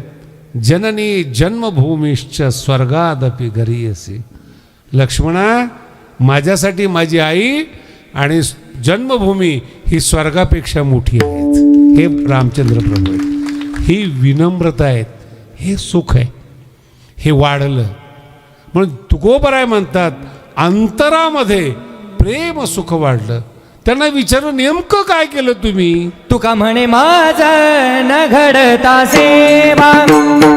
जननी जन्मभूमीश्च स्वर्गादपि गरीयसी. लक्ष्मणा, माझ्यासाठी माझी आई आणि जन्मभूमी ही स्वर्गापेक्षा मोठी आहेत. हे रामचंद्र प्रभू आहेत. ही विनम्रता आहेत, हे सुख आहे, हे वाढलं. म्हणून तुकोबराय म्हणतात, अंतरामध्ये प्रेम सुख वाढलं. त्यांना विचारून नेमकं काय केलं तुम्ही. तुका म्हणे माझ न घडता सेवा,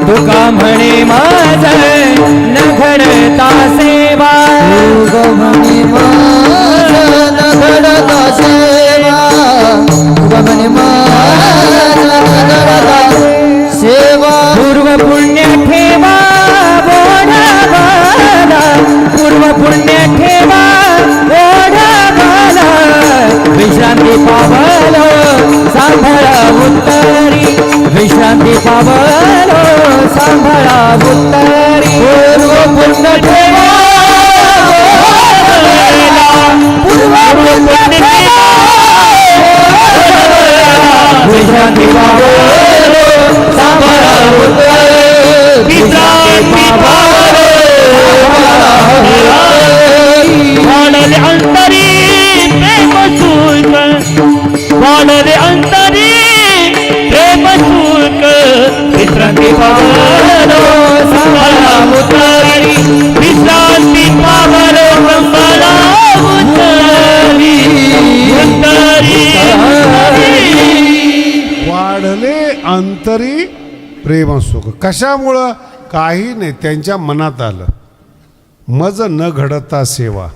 तुका म्हणे माझ न घडता सेवा, तुका म्हणे माझ न घडता सेवा, तुका म्हणे माझ न घडता सेवा. पूर्व पुण्य ठेवा बोढा बाला, पूर्व पुण्य ठेवा बोढा बाला, विश्रांती पावलो सांभाळा उत्तरी, विश्रांती पावलो सांभाळा उत्तरी. पूर्व पुण्य ठेवा, पूर्व पुण्य ठेवा, विश्रांती पावलो सांभाळा उत्तरी, विश्रांती पावलो वाढले अंतरी प्रेम सुख, वाढले अंतरी प्रेम सुख, विश्रांती पावलो सांभाळा उत्तरी, विश्रांती पावलो सांभाळा उत्तरी, उत्तरी. वाढले अंतरी प्रेम सुख. कशामुळं? काही नाही, त्यांच्या मनात आलं. मज न घडता सेवा,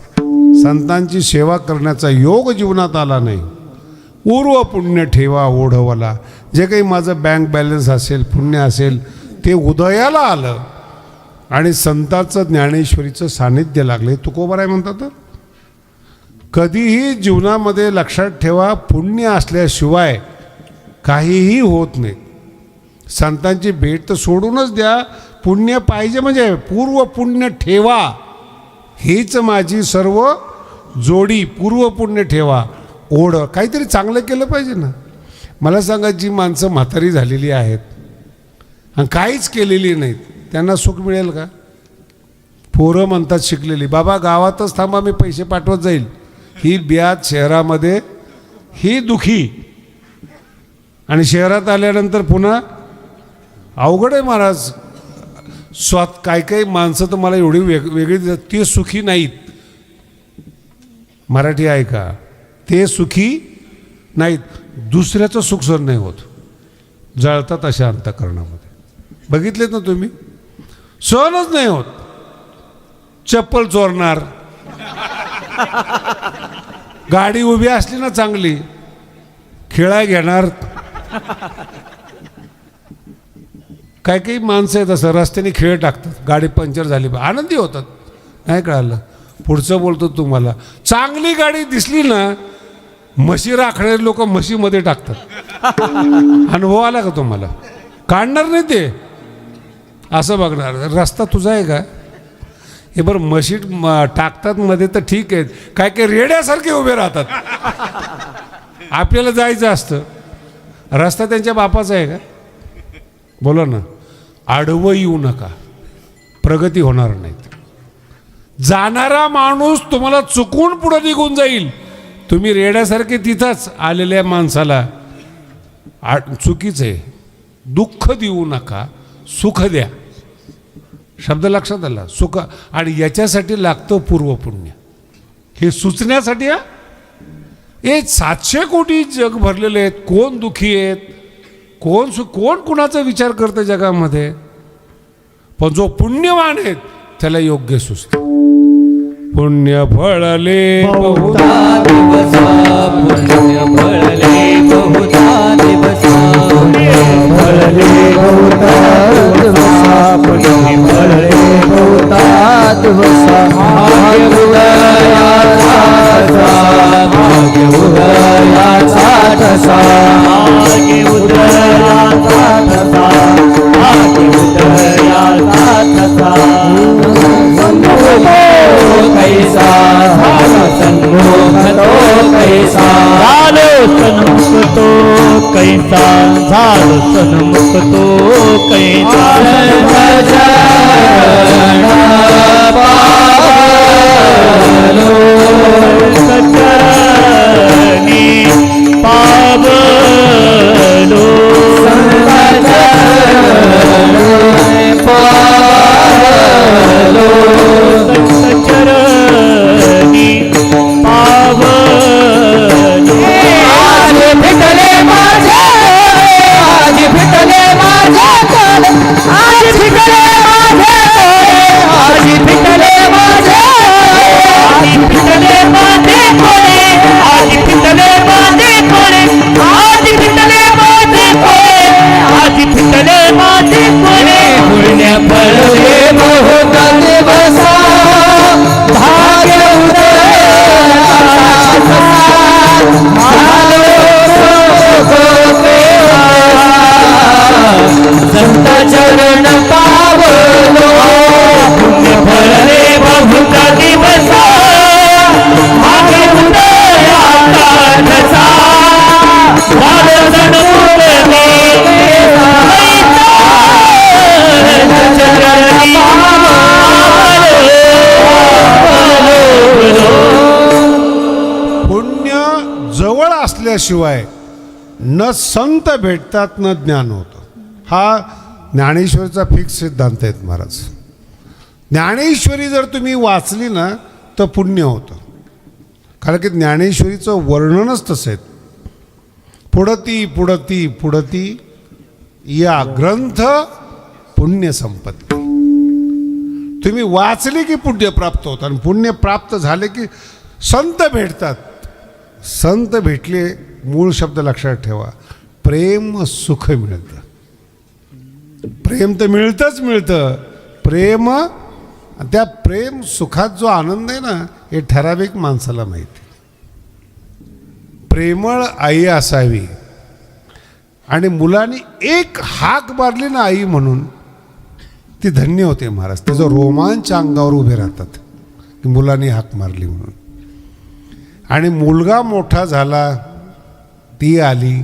संतांची सेवा करण्याचा योग जीवनात आला नाही. पूर्व पुण्य ठेवा ओढवला, जे काही माझं बँक बॅलन्स असेल, पुण्य असेल, ते उदयाला आलं आणि संतांचं ज्ञानेश्वरीचं सानिध्य लागले. तुकोबराय म्हणतात, कधीही जीवनामध्ये लक्षात ठेवा, पुण्य असल्याशिवाय काहीही होत नाही. संतांची भेट तर सोडूनच द्या, पुण्य पाहिजे. म्हणजे पूर्व पुण्य ठेवा, हीच माझी सर्व जोडी. पूर्व पुण्य ठेवा, ओढ. काहीतरी चांगलं केलं पाहिजे ना. मला सांगा, जी माणसं म्हातारी झालेली आहेत, आणि काहीच केलेली नाहीत, त्यांना सुख मिळेल का? पोरं म्हणतात शिकलेली, बाबा गावातच थांबा, मी पैसे पाठवत जाईल. ही ब्याज शहरामध्ये ही दुखी, आणि शहरात आल्यानंतर पुन्हा अवघड आहे महाराज. काही काही माणसं तर मला एवढी वेगळी दिसतात, ते सुखी नाहीत. मराठी आहे का? ते सुखी नाहीत, दुसऱ्याचं सुख सहन नाही होत, जळतात अशा अंतःकरणामध्ये. बघितलेत ना तुम्ही? सहनच नाही होत. चप्पल चोरणार, गाडी उभी असली ना चांगली, खेळाय घेणार. काही काही माणसं आहेत असं रस्त्याने खेळ टाकतात, गाडी पंक्चर झाली, आनंदी होतात. नाही कळालं? पुढचं बोलतो तुम्हाला, चांगली गाडी दिसली ना, म्हशी राखणारे लोक म्हशीमध्ये टाकतात. अनुभव आला का तुम्हाला? काढणार नाही ते, असं बघणार, रस्ता तुझा आहे का? हे बरं म्हशी टाकतात मध्ये तर ठीक आहेत, काय काय रेड्यासारखे उभे राहतात. आपल्याला जायचं असतं, रस्ता त्यांच्या बापाचा आहे का? बोला ना. आडवं येऊ नका, प्रगती होणार नाहीत. जाणारा माणूस तुम्हाला चुकून पुढे निघून जाईल, तुम्ही रेड्यासारखे तिथंच आलेल्या माणसाला चुकीचं आहे. दुःख देऊ नका, सुख द्या. शब्द लक्षात आला? सुख. आणि याच्यासाठी लागतं पूर्वपुण्य. हे सुचण्यासाठी हे 700 कोटी जग भरलेले आहेत. कोण दुःखी आहेत, कोण कुणाचा विचार करतं जगामध्ये? पण जो पुण्यवान आहेत त्याला योग्य सुचतं. पुण्य फळले बहुधा दिवसा, पुण्य फळले बहुधा दिवसा, फळले बहुधा दिवसा, पुण्य फळले बहुधा दिवसा. भाग्य उदयाचा ठसा, भाग्य उदयाचा ठसा, भाग्य उदयाचा ठसा, भाग्य उदयाचा ठसा. कैसा सन्मुख तो कैसा, झालो सन्मुख तो कैसा, झालो सन्मुख तो कैसा. सचरणी पावलो, सचरणी पावलो. आज फिटले माझे, आज फिटले माझे तोडे, आज फिटले माझे तोडे, आज फिटले माझे, आज फिटले माझे कोणे, आज फिटले माझे कोणे, आज फिटले माझे कोणे, आज फिटले माझे कोणे. पुण्य फळले बहुधा दिवसा, भाग्य उदयाचा ठसा, संत चरण पावलो. पुण्य फळले बहुधा दिवसा, भाग्य उदयाचा ठसा, झालो सन्मुख तो चरणी पुण्य जवळ असल्याशिवाय न संत भेटतात न ज्ञान होतं. हा ज्ञानेश्वरीचा फिक्स सिद्धांत आहेत महाराज. ज्ञानेश्वरी जर तुम्ही वाचली ना तर पुण्य होतं, कारण की ज्ञानेश्वरीचं वर्णनच तसं आहे. पुढती पुढती पुढती या ग्रंथ पुण्य संपत्ती. तुम्ही वाचले की पुण्य प्राप्त होतं, आणि पुण्य प्राप्त झाले की संत भेटतात. संत भेटले, मूळ शब्द लक्षात ठेवा, प्रेम सुख मिळतं. प्रेम तर मिळतं, प्रेम, त्या प्रेम सुखात जो आनंद आहे ना, हे ठराविक माणसाला माहिती. प्रेमळ आई असावी, आणि मुलांनी एक हाक मारली ना आई म्हणून, ती धन्य होते महाराज. त्याचं रोमांच अंगावर उभे राहतात की मुलांनी हाक मारली म्हणून. आणि मुलगा मोठा झाला, ती आली,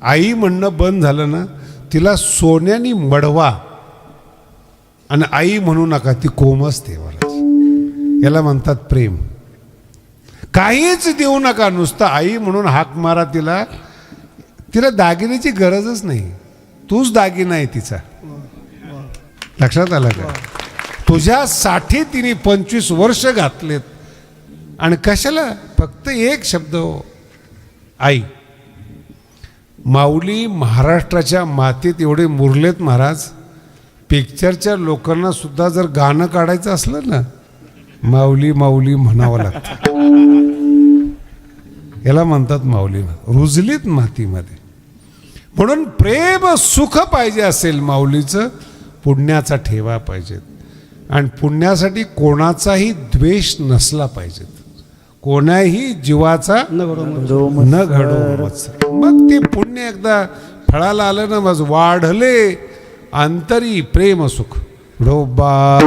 आई म्हणणं बंद झालं ना, तिला सोन्यानी मडवा आणि आई म्हणू नका, ती कोमसते महाराज. याला म्हणतात प्रेम. काहीच देऊ नका, नुसतं आई म्हणून हाक मारा तिला. तिला दागिन्याची गरजच नाही, तूच दागिना आहे तिचा. लक्षात आलं का? तुझ्यासाठी तिने 25 वर्ष घातलेत. आणि कशाला? फक्त एक शब्द, हो आई. माऊली महाराष्ट्राच्या मातीत एवढे मुरलेत महाराज. पिक्चरच्या लोकांना सुद्धा जर गाणं काढायचं असलं ना, माऊली माऊली म्हणावं लागतं. याला म्हणतात माऊली. रुजलीत मातीमध्ये. म्हणून प्रेम सुख पाहिजे असेल माऊलीचं, पुण्याचा ठेवा पाहिजेत. आणि पुण्यासाठी कोणाचाही द्वेष नसला पाहिजे. कोणाही जीवाचा न घडो मत्सर. मग ते पुण्य एकदा फळाला आलं ना, मग वाढले अंतरी प्रेम सुख. डोबा